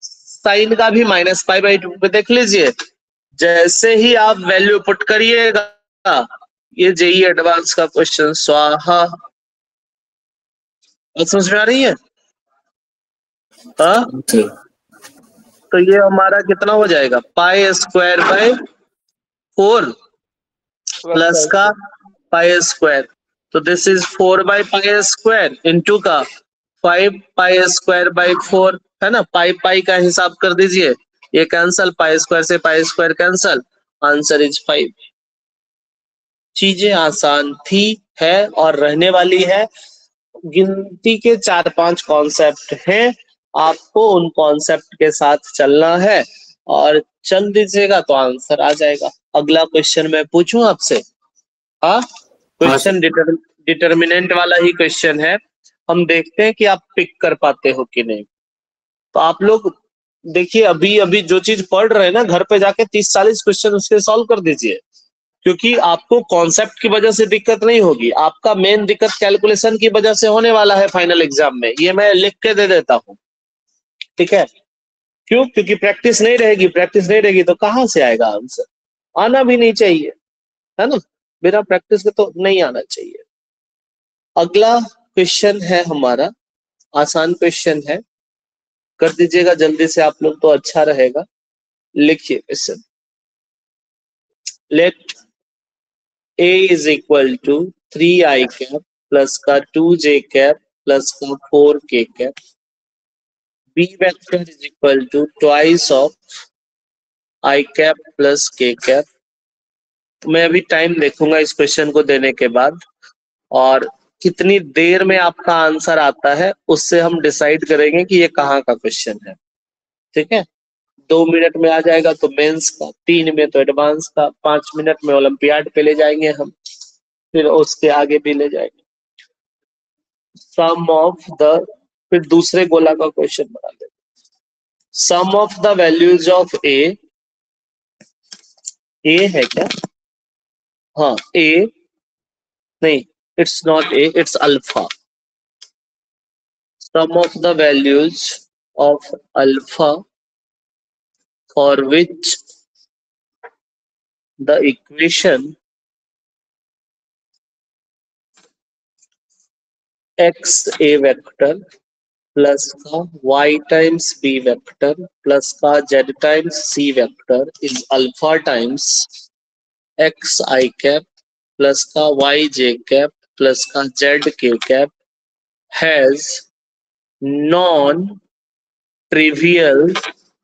साइन का भी -π/2 पे देख लीजिए, जैसे ही आप वैल्यू पुट करिएगा, ये जेई एडवांस का क्वेश्चन स्वाहा। बात समझ में आ रही है? हाँ, तो ये हमारा कितना हो जाएगा? π² प्लस का π²। तो दिस इज 4/π² इंटू का 5π²/4 है ना। पाई का हिसाब कर दीजिए, ये कैंसल, π² से π² कैंसल, आंसर इज 5। चीजें आसान थी, है और रहने वाली है। गिनती के 4-5 कॉन्सेप्ट हैं, आपको उन कॉन्सेप्ट के साथ चलना है और चल दीजिएगा तो आंसर आ जाएगा। अगला क्वेश्चन मैं पूछूं आपसे? हाँ, क्वेश्चन डिटर्मिनेंट वाला ही क्वेश्चन है। हम देखते हैं कि आप पिक कर पाते हो कि नहीं। तो आप लोग देखिए, अभी अभी जो चीज पढ़ रहे हैं ना, घर पे जाके 30-40 क्वेश्चन उसके सॉल्व कर दीजिए, क्योंकि आपको कॉन्सेप्ट की वजह से दिक्कत नहीं होगी। आपका मेन दिक्कत कैलकुलेशन की वजह से होने वाला है फाइनल एग्जाम में, ये मैं लिख के दे देता हूँ, ठीक है? क्यों? क्योंकि प्रैक्टिस नहीं रहेगी। प्रैक्टिस नहीं रहेगी तो कहाँ से आएगा आंसर? आना भी नहीं चाहिए, है ना? बिना प्रैक्टिस के तो नहीं आना चाहिए। अगला क्वेश्चन है हमारा, आसान क्वेश्चन है, कर दीजिएगा जल्दी से आप लोग तो अच्छा रहेगा। लिखिए question. Let a is equal to 3i cap plus का 2j cap plus का 4k cap. b vector is equal to twice of i cap plus k cap. तो मैं अभी टाइम देखूंगा इस क्वेश्चन को देने के बाद, और कितनी देर में आपका आंसर आता है उससे हम डिसाइड करेंगे कि ये कहाँ का क्वेश्चन है, ठीक है? 2 मिनट में आ जाएगा तो मेंस का, 3 में तो एडवांस का, 5 मिनट में ओलंपियाड पे ले जाएंगे हम, फिर उसके आगे भी ले जाएंगे। सम ऑफ द, फिर दूसरे गोला का क्वेश्चन बना लेते। Sum of the values of A है क्या? हाँ, ए नहीं, it's not A, it's alpha. Sum of the values of alpha for which the equation X A vector plus का y times b vector plus का z times c vector is alpha times x i cap plus का y j cap plus का z k cap has non trivial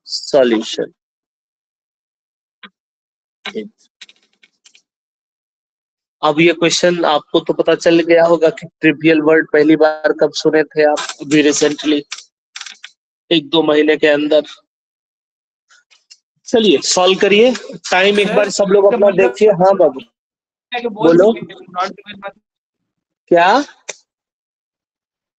solution. अब ये question आपको तो पता चल गया होगा कि ट्रिवियल वर्ड पहली बार कब सुने थे आप? अभी रिसेंटली, 1-2 महीने के अंदर। चलिए सॉल्व करिए, टाइम एक बार सब लोग अपना देखिए। हाँ बाबू बोलो, क्या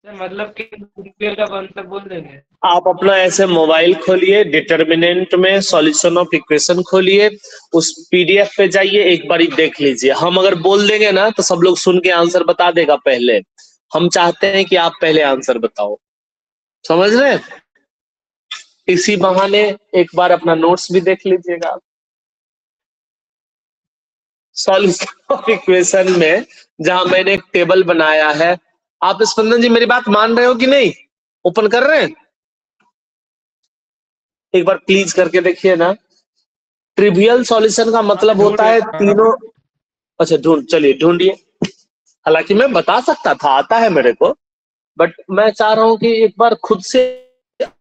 मतलब कि का मतलब बोल देंगे। आप अपना ऐसे मोबाइल खोलिए, डिटर्मिनेंट में सॉल्यूशन ऑफ इक्वेशन खोलिए, उस पीडीएफ पे जाइए, एक बार देख लीजिए। हम अगर बोल देंगे ना तो सब लोग सुन के आंसर बता देगा पहले। हम चाहते हैं कि आप पहले आंसर बताओ, समझ रहे हैं? इसी बहाने एक बार अपना नोट्स भी देख लीजिएगा। सॉल्यूशन ऑफ इक्वेशन में जहां मैंने एक टेबल बनाया है, आप स्पंदन जी मेरी बात मान रहे हो कि नहीं? ओपन कर रहे हैं? एक बार प्लीज करके देखिए ना। ट्रिवियल सॉल्यूशन का मतलब होता है तीनों। अच्छा चलिए ढूंढिए। हालांकि मैं बता सकता था, आता है मेरे को, बट मैं चाह रहा हूं कि एक बार खुद से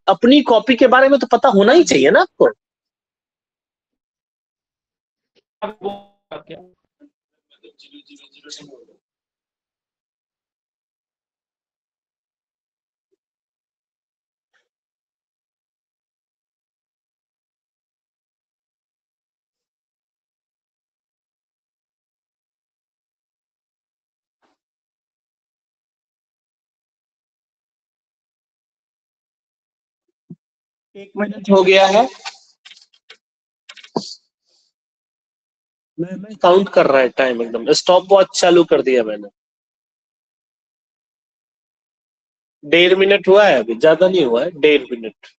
अपनी कॉपी के बारे में तो पता होना ही चाहिए ना आपको। एक मिनट हो गया है। मैं काउंट कर रहा है टाइम, एकदम स्टॉप वॉच चालू कर दिया मैंने। 1.5 मिनट हुआ है, अभी ज्यादा नहीं हुआ है, 1.5 मिनट।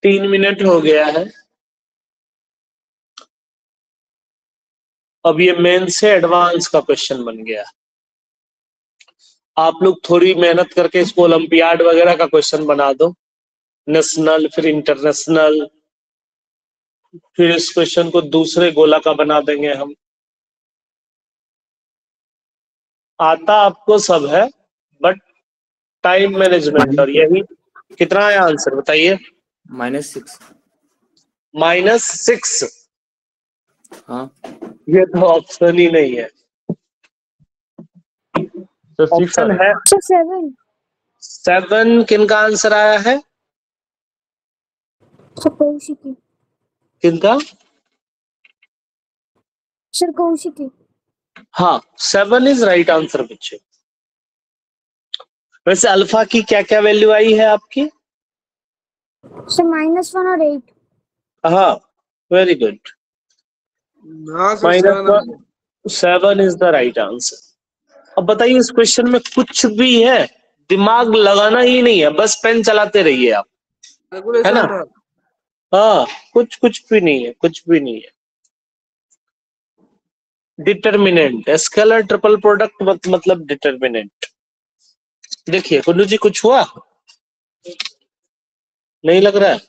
तीन मिनट हो गया है। अब ये मेन से एडवांस का क्वेश्चन बन गया। आप लोग थोड़ी मेहनत करके इसको ओलंपियाड वगैरह का क्वेश्चन बना दो, नेशनल फिर इंटरनेशनल, फिर इस क्वेश्चन को दूसरे गोला का बना देंगे हम। आता आपको सब है, बट टाइम मैनेजमेंट, और यही कितना है आंसर बताइए? -6। -6। हाँ ये तो ऑप्शन ही नहीं है। तो 6 ऑप्शन है 7। किनका आंसर आया है? कौशिकी। किनका? सर कौशिकी। हाँ, 7 इज राइट आंसर बच्चे। वैसे अल्फा की क्या क्या वैल्यू आई है आपकी? सर -1 और 8। हाँ, वेरी गुड। हाँ sir, 7 is the right answer. अब बताइए इस क्वेश्चन में कुछ भी है, दिमाग लगाना ही नहीं है, बस पेन चलाते रहिए आप, है ना? हाँ, कुछ भी नहीं है, कुछ भी नहीं है। डिटर्मिनेंट, स्केलर ट्रिपल प्रोडक्ट मतलब डिटर्मिनेंट। देखिए कुल्लू जी, कुछ हुआ? नहीं लग रहा है।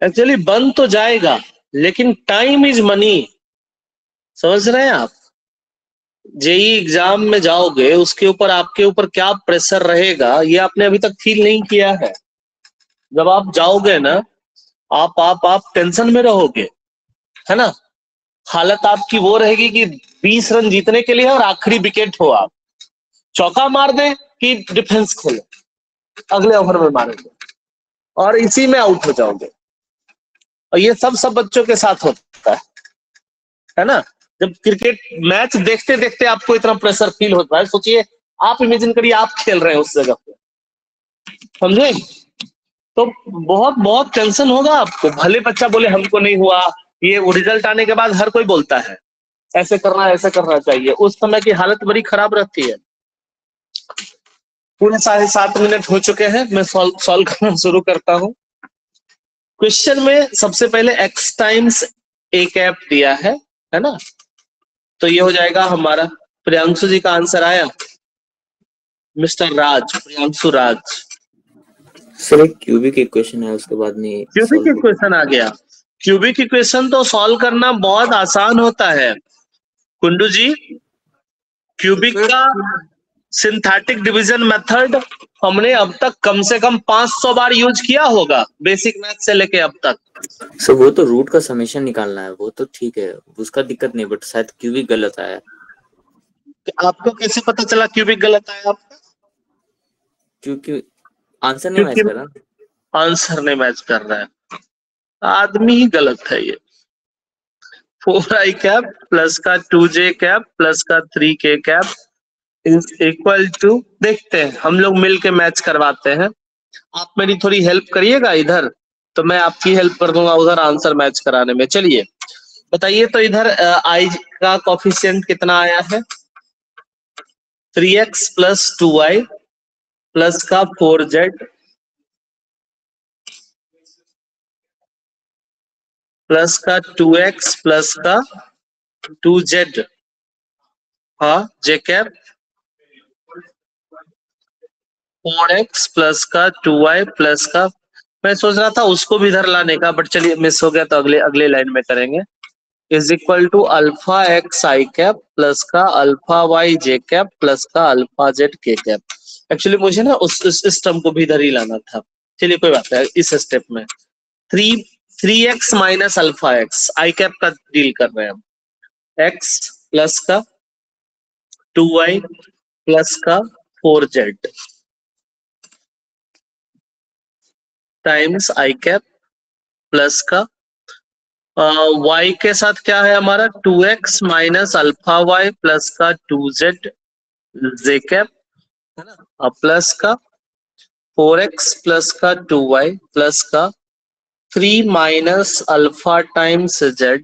एक्चुअली बन तो जाएगा, लेकिन टाइम इज मनी, समझ रहे हैं आप? जेई एग्जाम में जाओगे, उसके ऊपर आपके ऊपर क्या प्रेशर रहेगा ये आपने अभी तक फील नहीं किया है। जब आप जाओगे ना, आप टेंशन में रहोगे, है ना? हालत आपकी वो रहेगी कि 20 रन जीतने के लिए और आखिरी विकेट हो, आप चौका मार दें कि डिफेंस खोले, अगले ओवर में मारेंगे, और इसी में आउट हो जाओगे। और ये सब बच्चों के साथ होता है ना? जब क्रिकेट मैच देखते देखते आपको इतना प्रेशर फील होता है, सोचिए आप इमेजिन करिए आप खेल रहे हैं उस जगह पे, समझे? तो बहुत बहुत टेंशन होगा आपको। भले बच्चा बोले हमको नहीं हुआ, ये रिजल्ट आने के बाद हर कोई बोलता है ऐसे करना चाहिए, उस समय की हालत बड़ी खराब रहती है। पूरे 7.5 मिनट हो चुके हैं, मैं सॉल्व करना शुरू करता हूं। क्वेश्चन में सबसे पहले x टाइम्स a कैप दिया है ना? तो ये हो जाएगा हमारा, प्रियांशु जी का आंसर आया, मिस्टर राज, प्रियांशु राज। सर एक क्यूबिक इक्वेशन है, उसके बाद में क्यूबिक इक्वेशन आ गया। क्यूबिक इक्वेशन तो सॉल्व करना बहुत आसान होता है कुंडू जी। क्यूबिक का सिंथेटिक डिवीजन मेथड हमने अब तक कम से कम 500 बार यूज किया होगा, बेसिक मैथ से लेके अब तक। सर वो तो रूट का समेशन निकालना है, वो तो ठीक है, उसका दिक्कत नहीं, बट शायद क्यूबिक गलत आया। आपको कैसे पता चला क्यूबिक गलत आया आपका? क्योंकि आंसर नहीं मैच कर रहा। आंसर नहीं मैच कर रहा है, आदमी ही गलत है ये। 4i कैप प्लस का 2j कैप प्लस का 3k cap is equal to, देखते हैं हम लोग मिलके मैच करवाते हैं। आप मेरी थोड़ी हेल्प करिएगा इधर, तो मैं आपकी हेल्प कर दूंगा उधर आंसर मैच कराने में। चलिए बताइए, तो इधर i का कोफिशिएंट कितना आया है? 3x प्लस 2y प्लस का 4z प्लस का 2x प्लस का 2z, हाँ जे कैप 4x प्लस का 2y प्लस का, मैं सोच रहा था उसको भी इधर लाने का, बट चलिए मिस हो गया, तो अगले अगले लाइन में करेंगे। Is equal to alpha X I cap plus का alpha Y J cap plus का alpha Z K cap. Actually मुझे ना इस टर्म को भी इधर ही लाना था, चलिए कोई बात नहीं। इस स्टेप में 3x minus alpha X I cap का डील कर रहे हैं हम, x प्लस का 2y प्लस का 4z times I cap plus का y के साथ क्या है हमारा 2x minus alpha Y plus का 2z जे कैप है ना, प्लस का 4x प्लस का 2y प्लस का 3 minus alpha times z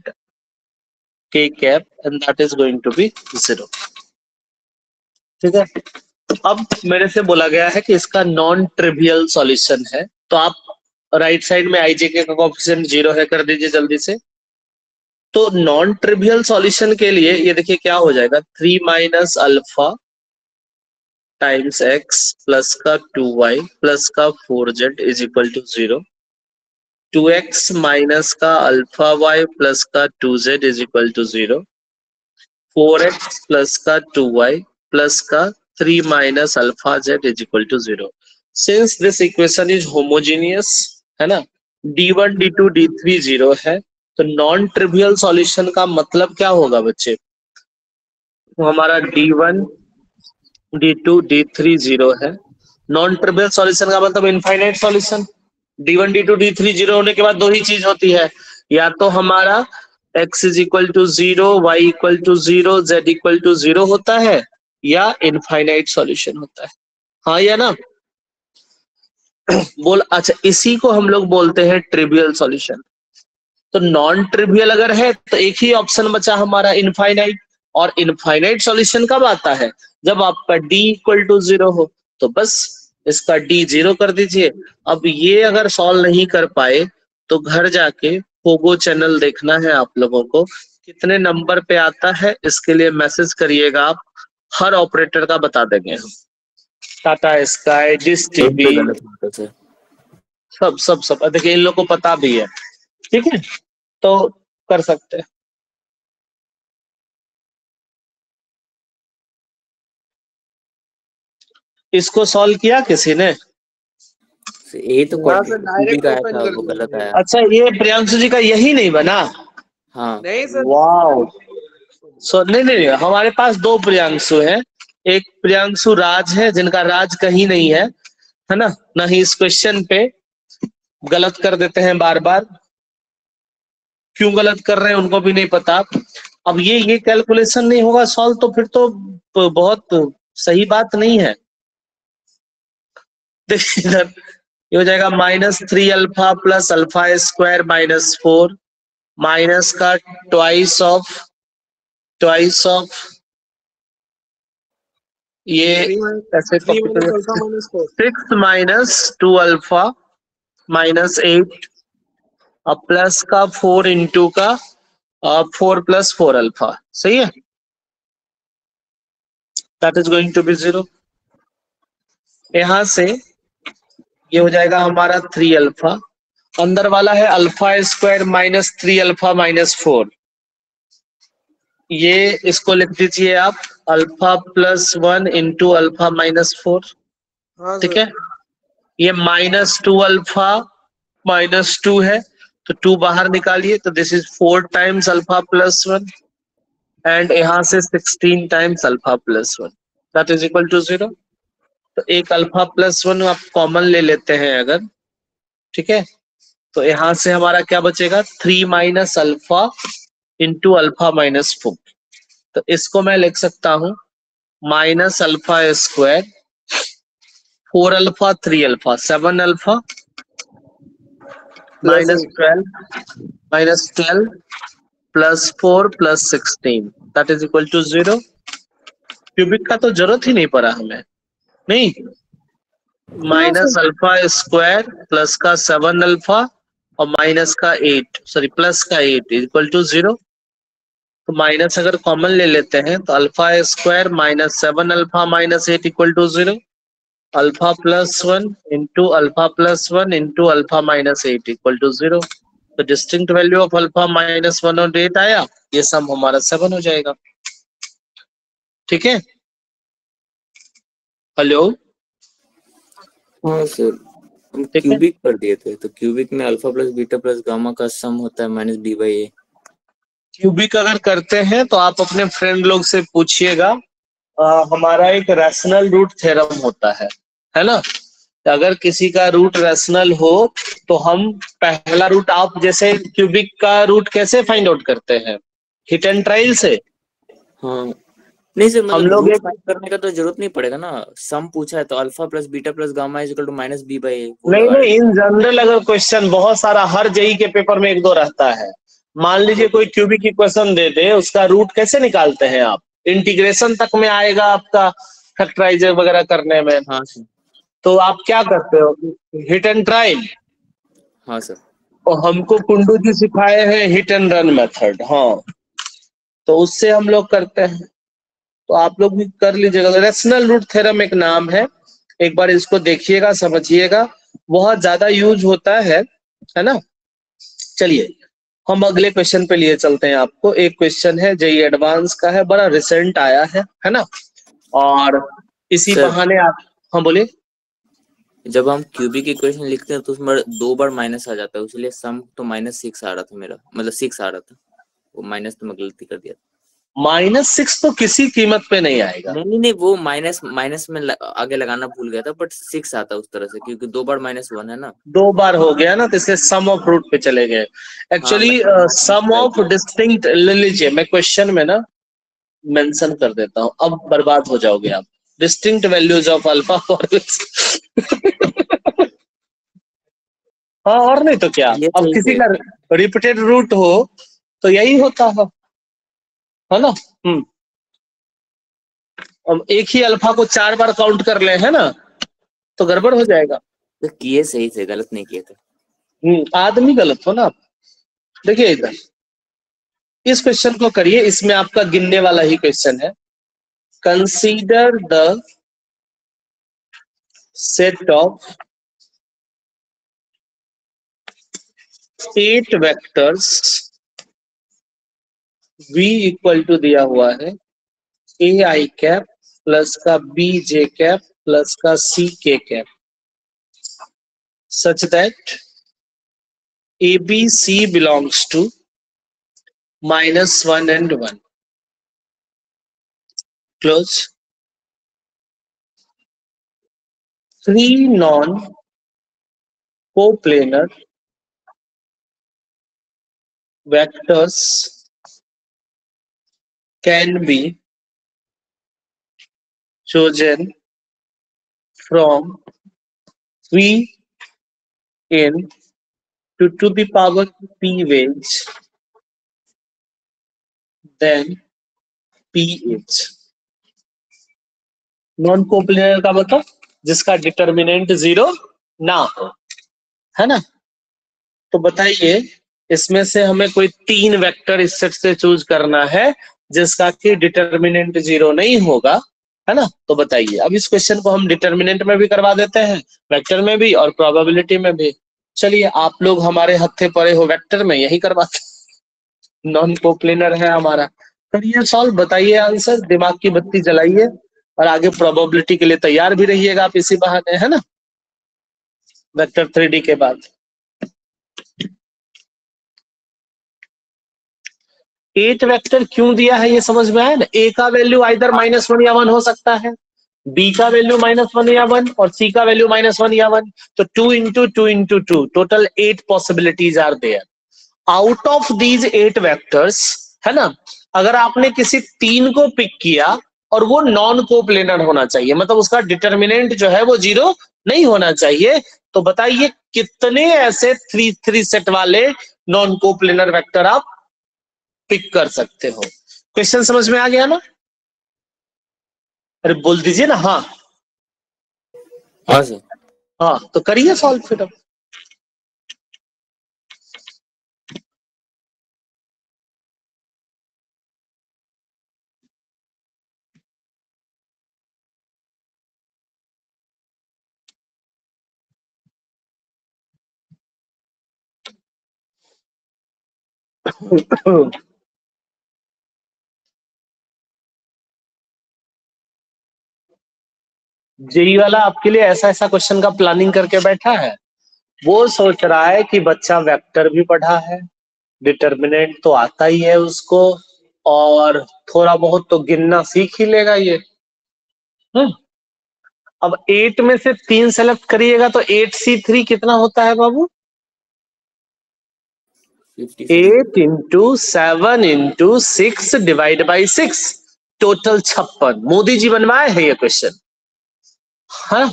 K cap and that is going to be 0। ठीक है, अब मेरे से बोला गया है कि इसका नॉन ट्रिवियल सॉल्यूशन है, तो आप राइट साइड में आई जे के का कोएफिशिएंट 0 है कर दीजिए जल्दी से। तो नॉन ट्रिवियल सॉल्यूशन के लिए ये देखिए क्या हो जाएगा, 3 minus alpha times x plus का 2y प्लस का 4z is equal to 0, 2x minus का अल्फा y प्लस का 2z is equal to 0, 4x plus का 2y प्लस का 3 minus alpha z is equal to 0। Since this equation is homogeneous है ना, d1 d2 d3 0 है, तो non trivial solution का मतलब क्या होगा बच्चे, तो हमारा d1 d2 d3 0 है। नॉन ट्रिवियल सॉल्यूशन का मतलब infinite solution. d1 d2 d3 0 होने के बाद दो ही चीज होती है, या तो हमारा x is equal to 0, y equal to 0, z equal to 0 होता है, या इनफाइनाइट सॉल्यूशन होता है, हाँ या ना बोल। अच्छा, इसी को हम लोग बोलते हैं ट्रिवियल सॉल्यूशन। तो नॉन ट्रिवियल अगर है तो एक ही ऑप्शन बचा हमारा इनफाइनाइट, और इनफाइनाइट सॉल्यूशन कब आता है, जब आपका d इक्वल टू 0 हो, तो बस इसका d 0 कर दीजिए। अब ये अगर सॉल्व नहीं कर पाए तो घर जाके पोगो चैनल देखना है आप लोगों को, कितने नंबर पे आता है इसके लिए मैसेज करिएगा आप, हर ऑपरेटर का बता देंगे हम, टाटा स्काई, डिश टीवी, सब सब सब देखिए इन लोग को पता भी है। ठीक है, तो कर सकते हैं। इसको सॉल्व किया किसी ने? ये तो हाँ सर, डायरेक्ट आया ओपन था, कर वो लिया। गलत आया। अच्छा, ये प्रियांशु जी का यही नहीं बना? हाँ नहीं सर, वाओ, सो नहीं, हमारे पास दो प्रियांशु हैं, एक प्रियांशु राज है जिनका राज कहीं नहीं है ना, ना ही इस क्वेश्चन पे, गलत कर देते हैं बार बार, क्यों गलत कर रहे हैं उनको भी नहीं पता। अब ये कैलकुलेशन नहीं होगा सॉल्व तो फिर तो बहुत सही बात नहीं है। देखिए इधर ये हो जाएगा -3 alpha plus alpha square minus 4 minus का ट्वाइस ऑफ ये ऐसे 6 माइनस 2 अल्फा माइनस 8 अब प्लस का 4 इंटू का 4 प्लस 4 अल्फा, सही है, that is going to be 0। यहां से ये हो जाएगा हमारा 3 अल्फा, अंदर वाला है alpha square minus 3 alpha minus 4, ये इसको लिख दीजिए आप alpha plus 1 into alpha minus 4। ठीक है, ये -2 अल्फा माइनस 2 है, तो 2 बाहर निकालिए, तो this is 4 times alpha plus 1 and यहां से 16 times alpha plus 1 that is equal to 0। तो एक अल्फा प्लस 1 आप कॉमन ले लेते हैं अगर, ठीक है, तो यहां से हमारा क्या बचेगा 3 minus alpha into alpha minus 4, तो इसको मैं लिख सकता हूं minus alpha square 4 alpha 3 alpha 7 alpha minus 12 plus 4 plus 16 that is equal to 0। Cubic का तो जरूरत ही नहीं पड़ा हमें, नहीं माइनस अल्फा स्क्वायर प्लस का 7 अल्फा और माइनस का 8 सॉरी प्लस का 8 इक्वल टू 0। तो माइनस अगर कॉमन ले लेते हैं तो alpha square minus 7 alpha minus 8 equal to 0। Alpha plus 1 into alpha plus 1 into alpha minus 8 equal to 0। तो distinct value of alpha minus 1 और 8 आया, ये सम हमारा 7 हो जाएगा। ठीक है, हेलो, हाँ सर, हम ठीक है। क्यूबिक कर दिए थे, तो क्यूबिक में alpha plus beta plus gamma का सम होता है minus B by A. Cubic अगर करते हैं तो आप अपने फ्रेंड लोग से पूछिएगा, हमारा एक रैशनल रूट थ्योरम होता है ना। अगर किसी का रूट रैशनल हो तो हम पहला रूट, आप जैसे क्यूबिक का रूट कैसे फाइंड आउट करते हैं, हिट एंड ट्रायल से। हाँ नहीं सर, हम मतलब लोग रूट एक फाइंड करने का तो जरूरत नहीं पड़ेगा ना, सम पूछा है तो alpha plus beta plus gamma is equal to minus B by A वो नहीं लगा नहीं, इन जनरल अगर क्वेश्चन बहुत सारा हर जेई के पेपर में 1-2 रहता है। मान लीजिए कोई क्यूबिक इक्वेशन दे दे, उसका रूट कैसे निकालते हैं आप, इंटीग्रेशन तक में आएगा आपका फैक्टराइजर वगैरह करने में। हाँ सर, तो आप क्या करते हो, हिट एंड ट्रायल। हाँ सर, और हमको कुंडू जी सिखाए हैं हिट एंड रन मेथड, हाँ, तो उससे हम लोग करते हैं। तो आप लोग भी कर लीजिएगा। रैशनल रूट थ्योरम एक नाम है, एक बार इसको देखिएगा, समझिएगा, बहुत ज्यादा यूज होता है ना। चलिए हम अगले क्वेश्चन पे लिए चलते हैं आपको। एक क्वेश्चन है जेई एडवांस का है, बड़ा रिसेंट आया है ना, और इसी सर बहाने आप, हाँ बोलिए। जब हम क्यूबिक इक्वेशन लिखते हैं तो उसमें 2 बार माइनस आ जाता है, इसलिए सम तो -6 आ रहा था मेरा, मतलब 6 आ रहा था, वो माइनस तो मैं गलती कर दिया था। -6 तो किसी कीमत पे नहीं आएगा। नहीं, वो माइनस माइनस में आगे लगाना भूल गया था, बट 6 आता उस तरह से, क्योंकि 2 बार -1 है ना। 2 बार हो गया ना, तो इसलिए सम ऑफ रूट पे चले गए। हाँ, एक्चुअली मैं सम ऑफ डिस्टिंक्ट ले लीजिए, मैं क्वेश्चन में ना मेंशन कर देता हूँ, अब बर्बाद हो जाओगे आप। डिस्टिंक्ट वैल्यूज ऑफ अल्फा और हाँ, और नहीं तो क्या। ये अब सही किसी से का रिपीटेड रूट हो तो यही होता है ना। अब एक ही अल्फा को 4 बार काउंट कर ले, है ना, तो गड़बड़ हो जाएगा। तो किए सही से, गलत नहीं किए थे। आदमी गलत हो ना आप। देखिए इधर इस क्वेश्चन को करिए, इसमें आपका गिनने वाला ही क्वेश्चन है। Consider the set of 8 vectors v equal to दिया हुआ है ए आई कैप प्लस का बी जे कैप प्लस का C K cap, such that A B C belongs to -1 and 1, close। 3 non-coplanar vectors can be chosen from V in to the power p ways, then ph। Non coplanar का मतलब जिसका determinant 0 ना हो, है ना। तो बताइए इसमें से हमें कोई 3 वेक्टर इस सेट से चूज करना है जिसका कि डिटर्मिनेंट 0 नहीं होगा, है ना। तो बताइए, अब इस क्वेश्चन को हम डिटर्मिनेंट में भी करवा देते हैं, वेक्टर में भी और प्रोबेबिलिटी में भी। चलिए आप लोग हमारे हत्थे पड़े हो, वेक्टर में यही करवाते, नॉन कोप्लेनर है हमारा। करिए सॉल्व, बताइए आंसर, दिमाग की बत्ती जलाइए और आगे प्रोबेबिलिटी के लिए तैयार भी रहिएगा आप इसी बहाने, है ना, वेक्टर 3D के बाद। 8 वेक्टर क्यों दिया है ये समझ में आया ना। ए का वैल्यू आइदर -1 या 1 हो सकता है, बी का वैल्यू -1 या 1 और सी का वैल्यू -1 या 1। तो 2 into 2 into 2 total 8 possibilities are there. Out of these 8 vectors, है ना, अगर आपने किसी 3 को पिक किया और वो नॉन कोप्लेनर होना चाहिए, मतलब उसका डिटर्मिनेंट जो है वो 0 नहीं होना चाहिए, तो बताइए कितने ऐसे 3 सेट वाले नॉन कोप्लेनर वेक्टर आप पिक कर सकते हो। क्वेश्चन समझ में आ गया ना। अरे बोल दीजिए ना हाँ। हाँ सर। हाँ तो करिए सॉल्व फिर अब। जेई वाला आपके लिए ऐसा ऐसा क्वेश्चन का प्लानिंग करके बैठा है। वो सोच रहा है कि बच्चा वेक्टर भी पढ़ा है, डिटर्मिनेंट तो आता ही है उसको, और थोड़ा बहुत तो गिनना सीख ही लेगा ये। अब 8 में से 3 सेलेक्ट करिएगा तो 8C3 कितना होता है बाबू? 8 into 7 into 6 divide by 6, total 56। Modi ji बनवाए है ये क्वेश्चन। हाँ,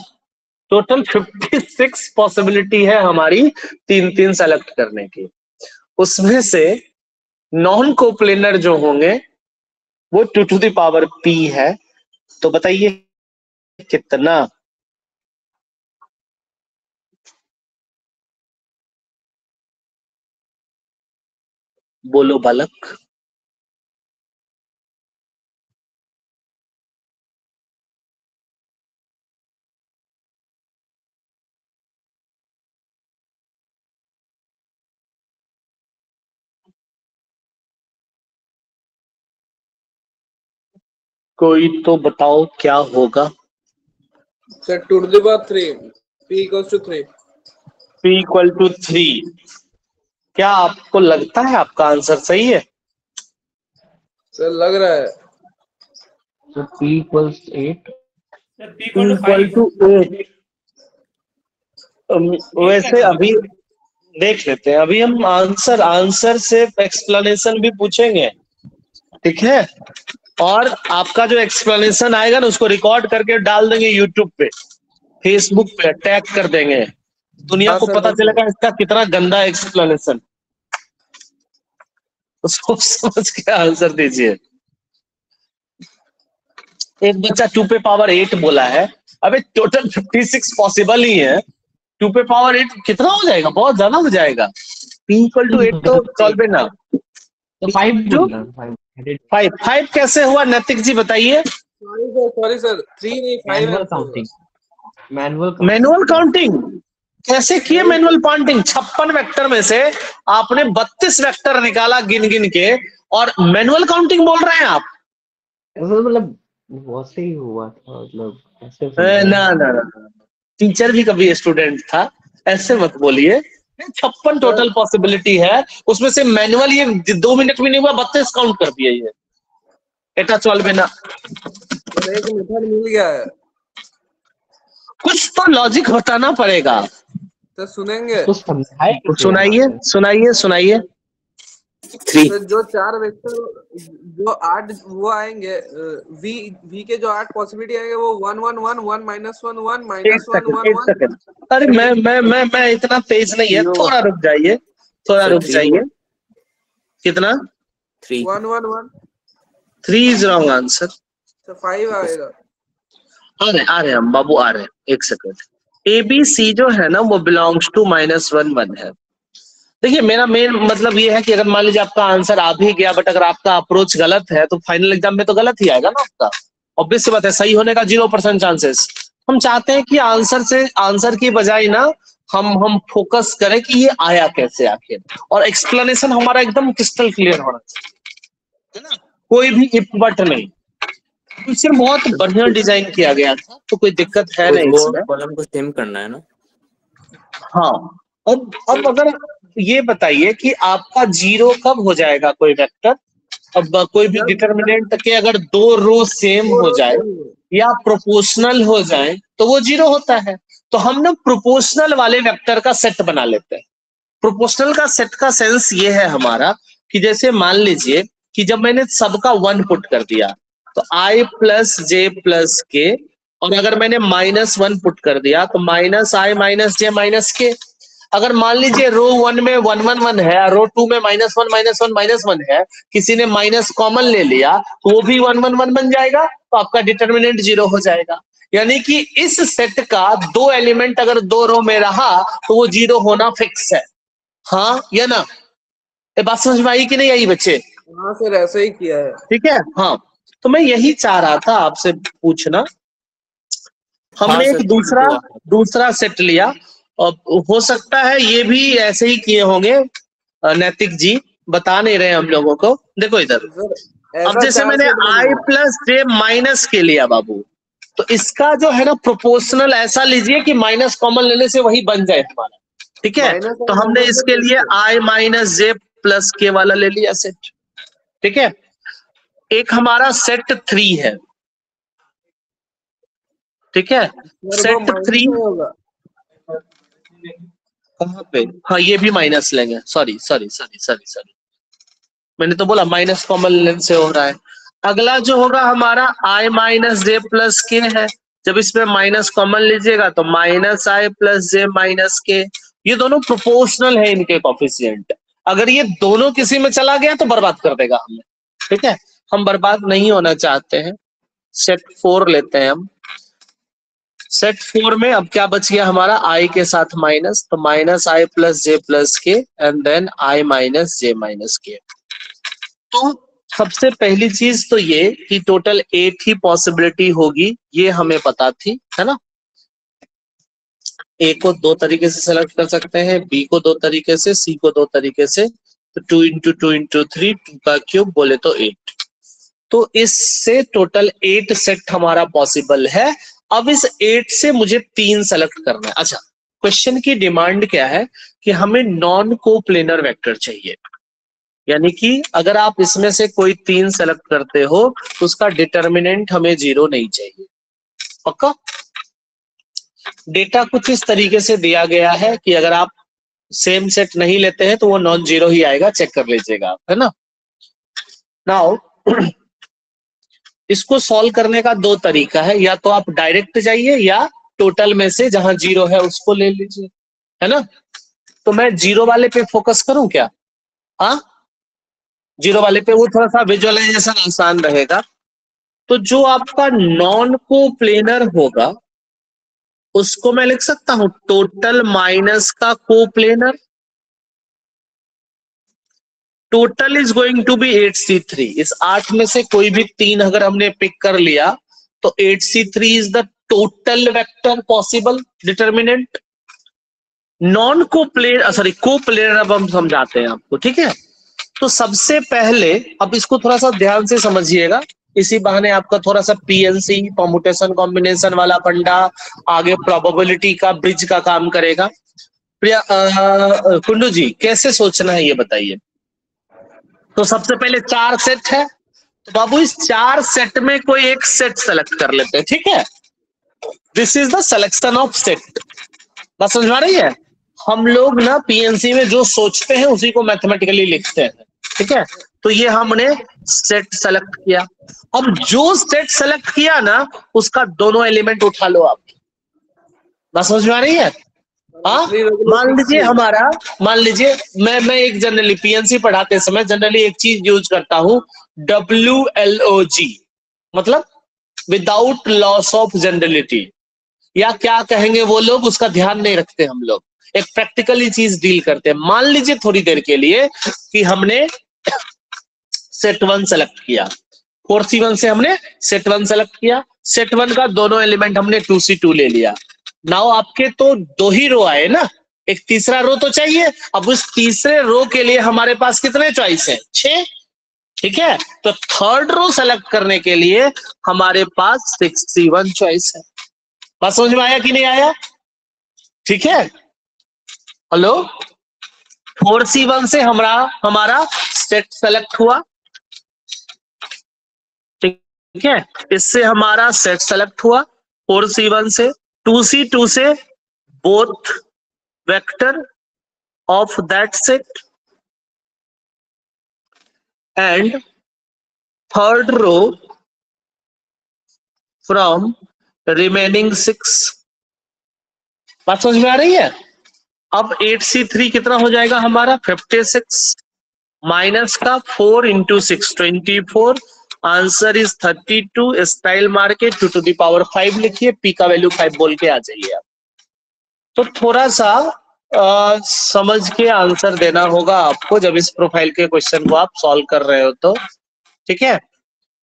टोटल 56 पॉसिबिलिटी है हमारी 3 सेलेक्ट करने की। उसमें से नॉन कोप्लेनर जो होंगे वो 2 टू द पावर p है। तो बताइए कितना? बोलो बालक। कोई तो बताओ क्या होगा? Sir 2 to the power 3, p equals to 3। p equal to 3। क्या आपको लगता है आपका आंसर सही है? सर लग रहा है। So P equals 8. p equal to 8। वैसे अभी देख लेते हैं, अभी हम आंसर से एक्सप्लेनेशन भी पूछेंगे, ठीक है? और आपका जो एक्सप्लेनेशन आएगा ना उसको रिकॉर्ड करके डाल देंगे यूट्यूब पे, फेसबुक पे टैग कर देंगे। दुनिया को पता चलेगा इसका कितना गंदा एक्सप्लेनेशन। उसको समझ के आंसर दीजिए। एक बच्चा 2 पे पावर 8 बोला है। अबे टोटल 56 पॉसिबल ही है। 2 पे पावर 8 कितना हो जाएगा? बहुत ज्यादा हो जाएगा। p इक्वल टू 8 तो सॉल्व है ना। तो 5 कैसे हुआ नैतिक जी बताइए? सॉरी सर 3 नहीं 5 मैनुअल है। काउंटिंग। मैनुअल काउंटिंग कैसे किए? मैनुअल काउंटिंग 56 वेक्टर में से आपने 32 वेक्टर निकाला गिन गिन के, और मैनुअल काउंटिंग बोल रहे हैं आप? मतलब वैसे ही हुआ था, मतलब ऐसे ना ना ना, टीचर भी कभी स्टूडेंट था, ऐसे मत बोलिए। 56 टोटल पॉसिबिलिटी है, उसमें से मैनुअल ये 2 मिनट में नहीं हुआ, 32 काउंट कर दिया ये। एटा सॉल्व है ना। एक मेथड मिल गया है। कुछ तो लॉजिक बताना पड़ेगा। तो सुनेंगे तो समझाए किसे सुनाइए यहाँ पे? सुनाइए सुनाइए। 3 तो जो 4 वेक्टर जो 8 वो आएंगे, v के जो 8 पॉसिबिलिटी आएंगे वो 1 1 1 1 -1 1 -1 1 एक 1। सेकंड। अरे मैं इतना तेज नहीं है, थोड़ा रुक जाइए, थोड़ा रुक जाइए। कितना? 3 1 1 1। 3 इज रॉन्ग आंसर। तो 5 आएगा। आ रहे हम बाबू, आ रहे हैं, एक सेकंड। ABC जो है ना वो बिलोंग्स टू -1 1 है। देखिए मेरा मेन मतलब ये है कि अगर मान लीजिए आपका आंसर आ भी गया, बट अगर आपका अप्रोच गलत है तो फाइनल एग्जाम में तो गलत ही आएगा ना आपका। ऑब्वियस सी बात है, सही होने का 0% चांसेस। हम चाहते हैं कि आंसर की बजाय ना हम फोकस करें कि ये आया कैसे आखिर, और एक्सप्लेनेशन हमारा एकदम क्रिस्टल क्लियर होना चाहिए, है ना? कोई भी इफ बट नहीं। क्वेश्चन बहुत बढ़िया डिजाइन किया गया था, तो कोई दिक्कत है नहीं वो इसमें। कॉलम को सेम करना है ना। हाँ, अब अगर ये बताइए कि आपका 0 कब हो जाएगा कोई वेक्टर? अब कोई भी डिटर्मिनेंट के अगर 2 रो सेम हो जाए या प्रोपोर्शनल हो जाए तो वो 0 होता है। तो हम ना प्रोपोर्शनल वाले वेक्टर का सेट बना लेते हैं। प्रोपोर्शनल का सेट का सेंस ये है हमारा कि जैसे मान लीजिए कि जब मैंने सबका 1 पुट कर दिया तो i प्लस जे प्लस के, और अगर मैंने -1 पुट कर दिया तो -i माइनस जे माइनस के। अगर मान लीजिए रो 1 में 1 1 1 है, रो 2 में -1 -1 है, किसी ने माइनस कॉमन ले लिया तो वो भी 1 1 1 बन जाएगा, तो आपका डिटर्मिनेंट 0 हो जाएगा। यानी कि इस सेट का 2 एलिमेंट अगर 2 रो में रहा तो वो 0 होना फिक्स है, हाँ या ना? ये बात समझ में आई कि नहीं आई बच्चे? हाँ सर ऐसे ही किया है। ठीक है, हाँ। तो मैं यही चाह रहा था आपसे पूछना। हमने हाँ एक सर, दूसरा सेट लिया, और हो सकता है ये भी ऐसे ही किए होंगे। नैतिक जी बता नहीं रहे हम लोगों को। देखो इधर, सर अब ऐसा जैसे 4 मैंने सेट बनेगा। i प्लस जे माइनस के लिया बाबू, तो इसका जो है ना प्रोपोर्शनल ऐसा लीजिए कि माइनस कॉमन लेने से वही बन जाए हमारा। ठीक है, माइनस तो और हमने माइनस इसके से लिए i माइनस जे प्लस के वाला ले लिया सेट। ठीक है, एक हमारा सेट 3 है। ठीक है, सर वो सेट माइनस 3 में होगा। कहाँ पे? हाँ ये भी माइनस लेंगे, sorry sorry sorry sorry sorry, मैंने तो बोला माइनस कॉमन लेने से हो रहा है। अगला जो होगा हमारा i माइनस जे प्लस के है। जब इसमें माइनस कॉमन लीजिएगा तो minus i plus J minus के। ये दोनों प्रोपोर्शनल है इनके कोफिशिएंट। अगर ये दोनों किसी में चला गया तो बर्बाद कर देगा हमें। ठीक है, हम बर्बाद नहीं होना चाहते हैं। सेट 4 लेते हैं हम। सेट 4 में अब क्या बच गया हमारा? i के साथ माइनस, तो minus i plus J plus K and then i minus J minus K. तो सबसे पहली चीज तो ये कि टोटल 8 ही पॉसिबिलिटी होगी, ये हमें पता थी, है ना? ए को 2 तरीके से सेलेक्ट कर सकते हैं, बी को 2 तरीके से, सी को 2 तरीके से। तो 2 इंटू 2 इंटू 3, 2 का क्यूब बोले तो 8। तो इससे टोटल 8 सेट हमारा पॉसिबल है। अब इस 8 से मुझे 3 सेलेक्ट करना है। अच्छा, क्वेश्चन की डिमांड क्या है कि हमें नॉन कोप्लेनर वेक्टर चाहिए, यानी कि अगर आप इसमें से कोई 3 सेलेक्ट करते हो तो उसका डिटर्मिनेंट हमें 0 नहीं चाहिए। पक्का? डेटा कुछ इस तरीके से दिया गया है कि अगर आप सेम सेट नहीं लेते हैं तो वो नॉन जीरो ही आएगा, चेक कर लीजिएगा, है ना? नाउ इसको सॉल्व करने का 2 तरीका है, या तो आप डायरेक्ट जाइए या टोटल में से जहां 0 है उसको ले लीजिए, है ना? तो मैं 0 वाले पे फोकस करूं क्या? हाँ, 0 वाले पे, वो थोड़ा सा विजुअलाइजेशन आसान रहेगा। तो जो आपका नॉन कोप्लेनर होगा उसको मैं लिख सकता हूं टोटल माइनस का coplanar. Total is going to be 8c3। इस 8 में से कोई भी 3 अगर हमने पिक कर लिया तो 8c3 is the total vector possible determinant. Non coplanar, sorry coplanar अब हम समझाते हैं आपको। ठीक है, तो सबसे पहले अब इसको थोड़ा सा ध्यान से समझिएगा, इसी बहाने आपका थोड़ा सा पीएनसी परम्यूटेशन कॉम्बिनेशन वाला फंडा आगे प्रोबेबिलिटी का ब्रिज का काम करेगा। प्रिया कुंडू जी कैसे सोचना है ये बताइए। तो सबसे पहले 4 सेट है, तो बाबू इस 4 सेट में कोई एक सेट सेलेक्ट कर लेते हैं। ठीक है, this is the selection of set. बात समझ में आ रही है? हम लोग ना पीएनसी में जो सोचते हैं उसी को मैथमेटिकली लिखते हैं। ठीक है, तो ये हमने सेट सेलेक्ट किया। अब जो सेट सेलेक्ट किया ना उसका दोनों एलिमेंट उठा लो आप। बात समझ में आ रही है? हाँ, मान लीजिए मैं एक जनरली पीएनसी पढ़ाते समय जनरली एक चीज यूज करता हूं, WLOG, मतलब विदाउट लॉस ऑफ जनरलिटी, या क्या कहेंगे वो लोग उसका ध्यान नहीं रखते हम लोग, एक प्रैक्टिकली चीज डील करते हैं। मान लीजिए थोड़ी देर के लिए कि हमने सेट 1 सेलेक्ट किया, 4c1 से हमने सेट 1 सेलेक्ट किया, सेट 1 का दोनों एलिमेंट हमने 2c2 ले लिया। नाउ आपके तो 2 ही रो आए ना, एक तीसरा रो तो चाहिए। अब उस तीसरे रो के लिए हमारे पास कितने चॉइस है? 6। ठीक है, तो थर्ड रो सेलेक्ट करने के लिए हमारे पास 6c1 चॉइस है। बात समझ में आया कि नहीं आया? ठीक है, हेलो, 4c1 से हमारा सेट सेलेक्ट हुआ। ठीक है, इससे हमारा सेट सेलेक्ट हुआ 4c1 से। 2c2 से both vector of that set, and third row from remaining 6। बात समझ में आ रही है? अब 8c3 कितना हो जाएगा हमारा? 56 माइनस का 4 इंटू 6 24, आंसर इज 32, स्टाइल मार के 2 to the power 5 लिखिए, पी का वैल्यू 5 बोल के आ जाइए आप। तो थोड़ा सा समझ के आंसर देना होगा आपको जब इस प्रोफाइल के क्वेश्चन को आप सॉल्व कर रहे हो तो, ठीक है।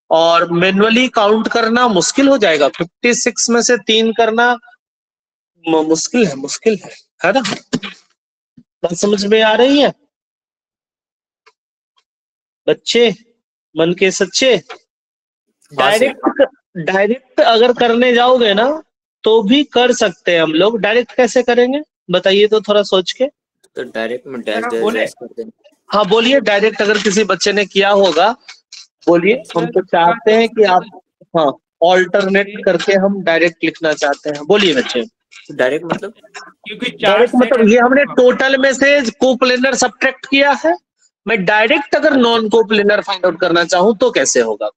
और मैन्युअली काउंट करना मुश्किल हो जाएगा, 56 में से 3 करना मुश्किल है ना। बात समझ में आ रही है बच्चे, मन के सच्चे? डायरेक्ट अगर करने जाओगे ना तो भी कर सकते हैं हम लोग। डायरेक्ट कैसे करेंगे बताइए तो थोड़ा सोच के। तो डायरेक्ट में डैश डैश डैश कर देंगे। हाँ बोलिए, डायरेक्ट अगर किसी बच्चे ने किया होगा बोलिए। हम तो चाहते हैं कि आप, हाँ ऑल्टरनेट करके हम डायरेक्ट लिखना चाहते हैं। बोलिए बच्चे। डायरेक्ट मतलब क्योंकि डायरेक्ट मतलब ये हमने टोटल में से कोप्लेनर सब्ट्रैक्ट किया है। मैं डायरेक्ट अगर नॉन कोप्लेनर फाइंड आउट करना चाहूं तो कैसे होगा,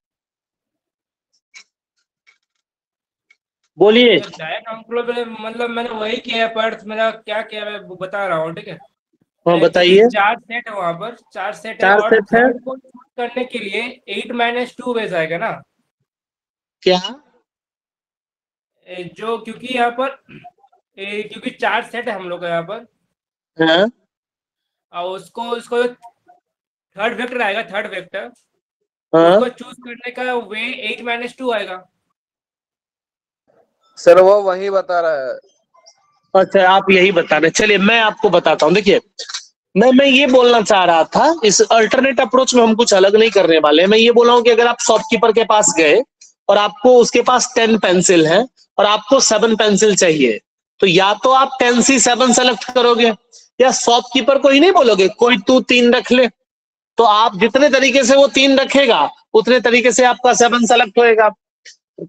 बोलिए। मतलब मैंने वही किया है, पर मेरा क्या किया मैं बता रहा हूँ, ठीक है। हाँ बताइए। 4 सेट है वहां पर, 4 सेट है, 4 और सेट है। थर्ड को चूज करने के लिए 8 - 2 वेज आएगा ना। क्या जो क्योंकि यहाँ पर क्योंकि 4 सेट है हम लोग का यहाँ पर, हाँ? और उसको थर्ड वेक्टर आएगा, थर्ड वेक्टर हाँ? उसको चूज करने का वे 8 - 2 आएगा। सर वो वही बता रहा है। अच्छा आप यही बता रहे, चलिए मैं आपको बताता हूँ। देखिए मैं ये बोलना चाह रहा था, इस अल्टरनेट अप्रोच में हम कुछ अलग नहीं करने वाले। मैं ये बोल रहा हूँ कि अगर आप शॉपकीपर के पास गए और आपको उसके पास 10 पेंसिल है और आपको 7 पेंसिल चाहिए, तो या तो आप 10C7 सेलेक्ट करोगे या शॉपकीपर को ही नहीं बोलोगे कोई तू 3 रख ले। तो आप जितने तरीके से वो 3 रखेगा उतने तरीके से आपका 7 सेलेक्ट होएगा।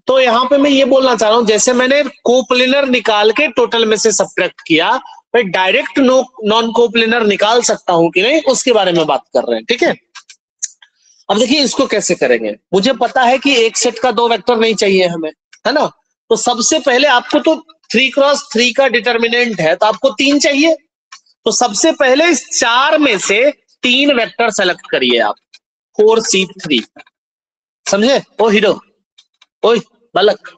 तो यहाँ पे मैं ये बोलना चाह रहा हूं, जैसे मैंने कोप्लेनर निकाल के टोटल में से सब्ट्रैक्ट किया, मैं डायरेक्ट नॉन कोप्लेनर निकाल सकता हूं कि नहीं, उसके बारे में बात कर रहे हैं, ठीक है। अब देखिए इसको कैसे करेंगे। मुझे पता है कि एक सेट का 2 वेक्टर नहीं चाहिए हमें, है ना। तो सबसे पहले आपको तो 3x3 का डिटर्मिनेंट है, तो आपको 3 चाहिए। तो सबसे पहले इस 4 में से 3 वेक्टर सेलेक्ट करिए आप, 4C3। समझे ओ हीरो, ओए बालक,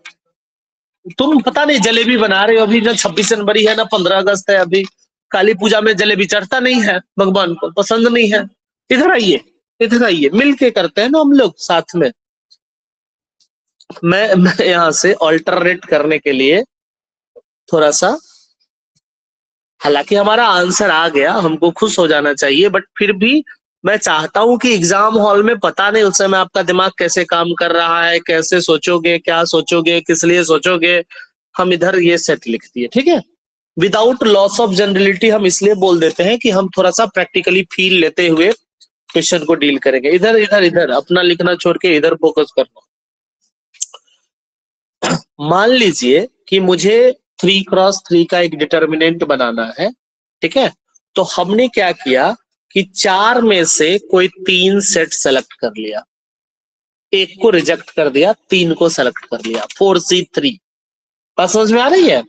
तुम पता नहीं जलेबी बना रहे हो अभी, ना 26 जनवरी है ना 15 अगस्त है। अभी काली पूजा में जलेबी चढ़ता नहीं है, भगवान को पसंद नहीं है। इधर आइए, इधर आइए, मिलके करते हैं ना हम लोग साथ में। मैं यहाँ से ऑल्टरनेट करने के लिए थोड़ा सा, हालांकि हमारा आंसर आ गया, हमको खुश हो जाना चाहिए, बट फिर भी मैं चाहता हूं कि एग्जाम हॉल में पता नहीं उस समय आपका दिमाग कैसे काम कर रहा है, कैसे सोचोगे, क्या सोचोगे, किस लिए सोचोगे। हम इधर ये सेट लिख दिए, ठीक है। विदाउट लॉस ऑफ जनरलिटी हम इसलिए बोल देते हैं कि हम थोड़ा सा प्रैक्टिकली फील लेते हुए क्वेश्चन को डील करेंगे। इधर इधर इधर अपना लिखना छोड़ के इधर फोकस करना। मान लीजिए कि मुझे 3x3 का एक डिटर्मिनेंट बनाना है, ठीक है। तो हमने क्या किया कि 4 में से कोई 3 सेट सेलेक्ट कर लिया, एक को रिजेक्ट कर दिया, 3 को सेलेक्ट कर लिया, 4C3। बात समझ में आ रही है।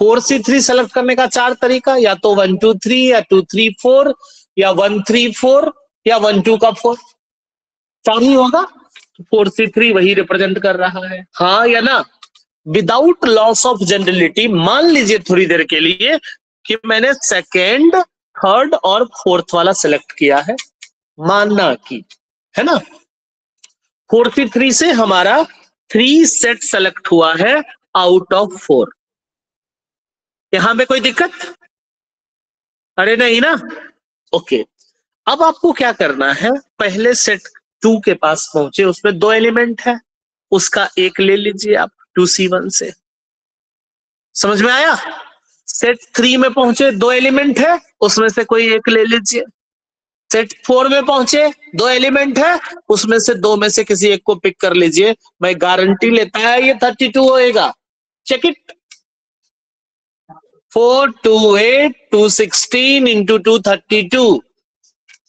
4C3 सेलेक्ट करने का 4 तरीका, या तो 1 2 3 या 2 3 4 या 1 3 4 या 1 2 का 4, 4 ही होगा। 4C3 वही रिप्रेजेंट कर रहा है, हाँ या ना। विदाउट लॉस ऑफ जनरलिटी मान लीजिए थोड़ी देर के लिए कि मैंने सेकेंड, थर्ड और फोर्थ वाला सेलेक्ट किया है, मानना की, है ना। 4C3 से हमारा 3 सेट सेलेक्ट हुआ है आउट ऑफ 4। यहां पे कोई दिक्कत? अरे नहीं ना, ओके। अब आपको क्या करना है, पहले सेट 2 के पास पहुंचे, उसमें 2 एलिमेंट है, उसका एक ले लीजिए आप 2C1 से। समझ में आया। सेट 3 में पहुंचे, 2 एलिमेंट है, उसमें से कोई एक ले लीजिए। सेट 4 में पहुंचे, 2 एलिमेंट है, उसमें से 2 में से किसी एक को पिक कर लीजिए। मैं गारंटी लेता है ये 32 होएगा। Check it. 4 2 8 216 इंटू 232।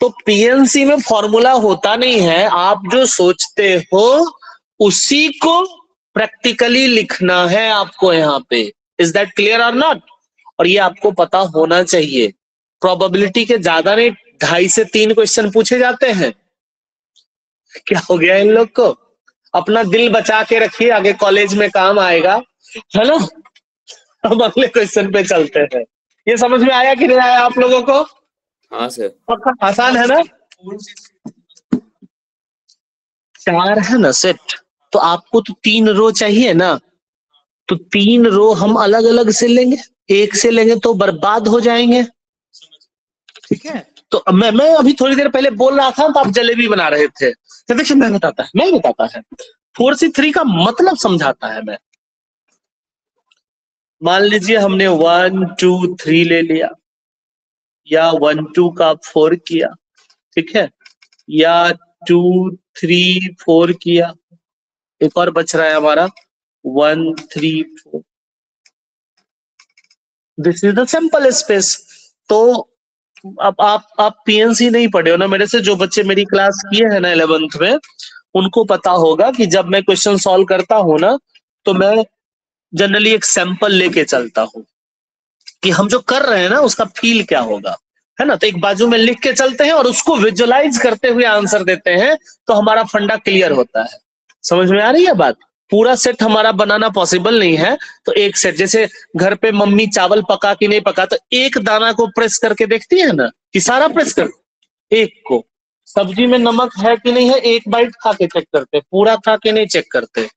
तो पीएनसी में फॉर्मूला होता नहीं है, आप जो सोचते हो उसी को प्रैक्टिकली लिखना है आपको यहाँ पे। इज दैट क्लियर और नॉट? और ये आपको पता होना चाहिए। प्रोबेबिलिटी के ज्यादा नहीं, 2.5 से 3 क्वेश्चन पूछे जाते हैं। क्या हो गया इन लोग को? अपना दिल बचा के रखिए, आगे कॉलेज में काम आएगा, है ना। हम अगले क्वेश्चन पे चलते हैं। ये समझ में आया कि नहीं आया आप लोगों को? हाँ सर। आसान है ना? 4 है ना सेट, तो आपको तो 3 रो चाहिए ना, तो 3 रो हम अलग अलग से लेंगे, एक से लेंगे तो बर्बाद हो जाएंगे, ठीक है। तो मैं अभी थोड़ी देर पहले बोल रहा था तो आप जलेबी बना रहे थे, तो देखिए मैं बताता है 4C3 का मतलब समझाता है मैं। मान लीजिए हमने 1 2 3 ले लिया, या 1 2 का 4 किया, ठीक है, या 2 3 4 किया, एक और बच रहा है हमारा 1 3 4। This is the simple space. तो अब आप पीएनसी नहीं पढ़े हो ना मेरे से, जो बच्चे मेरी क्लास किए हैं ना 11th में, उनको पता होगा कि जब मैं क्वेश्चन सॉल्व करता हूं ना, तो मैं जनरली एक सैंपल लेके चलता हूं कि हम जो कर रहे हैं ना उसका फील क्या होगा, है ना। तो एक बाजू में लिख के चलते हैं और उसको विजुअलाइज करते हुए आंसर देते हैं, तो हमारा फंडा क्लियर होता है। समझ में आ रही है बात? पूरा सेट हमारा बनाना पॉसिबल नहीं है, तो एक सेट, जैसे घर पे मम्मी चावल पका कि नहीं पका, तो एक दाना को प्रेस करके देखती है ना, कि सारा प्रेस कर, एक को। सब्जी में नमक है कि नहीं है, एक बाइट खा के चेक करते, पूरा खा के नहीं चेक करते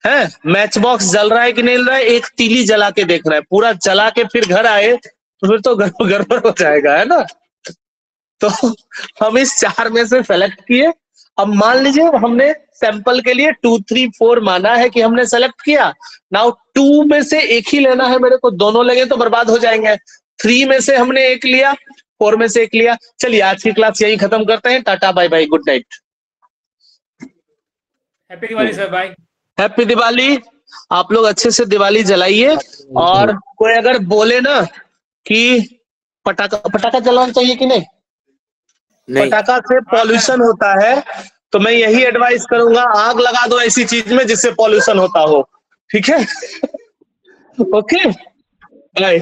हैं। मैच बॉक्स जल रहा है कि नहीं जल रहा है, एक तीली जला के देख रहा है, पूरा जला के फिर घर आए तो फिर तो गड़बड़ हो जाएगा, है ना। तो हम इस 4 में से सेलेक्ट किए। अब मान लीजिए हमने सैंपल के लिए 2 3 4 माना है कि हमने सेलेक्ट किया। नाउ 2 में से एक ही लेना है मेरे को, दोनों लेंगे तो बर्बाद हो जाएंगे। 3 में से हमने एक लिया, 4 में से एक लिया। चलिए आज की क्लास यही खत्म करते हैं। Tata bye bye, good night, happy Diwali sir, bye. Happy Diwali. आप लोग अच्छे से दिवाली जलाइए। और कोई अगर बोले ना कि पटाखा जलाना चाहिए कि नहीं, पटाखा से पॉल्यूशन होता है, तो मैं यही एडवाइस करूंगा, आग लगा दो ऐसी चीज में जिससे पॉल्यूशन होता हो, ठीक है। Okay bye.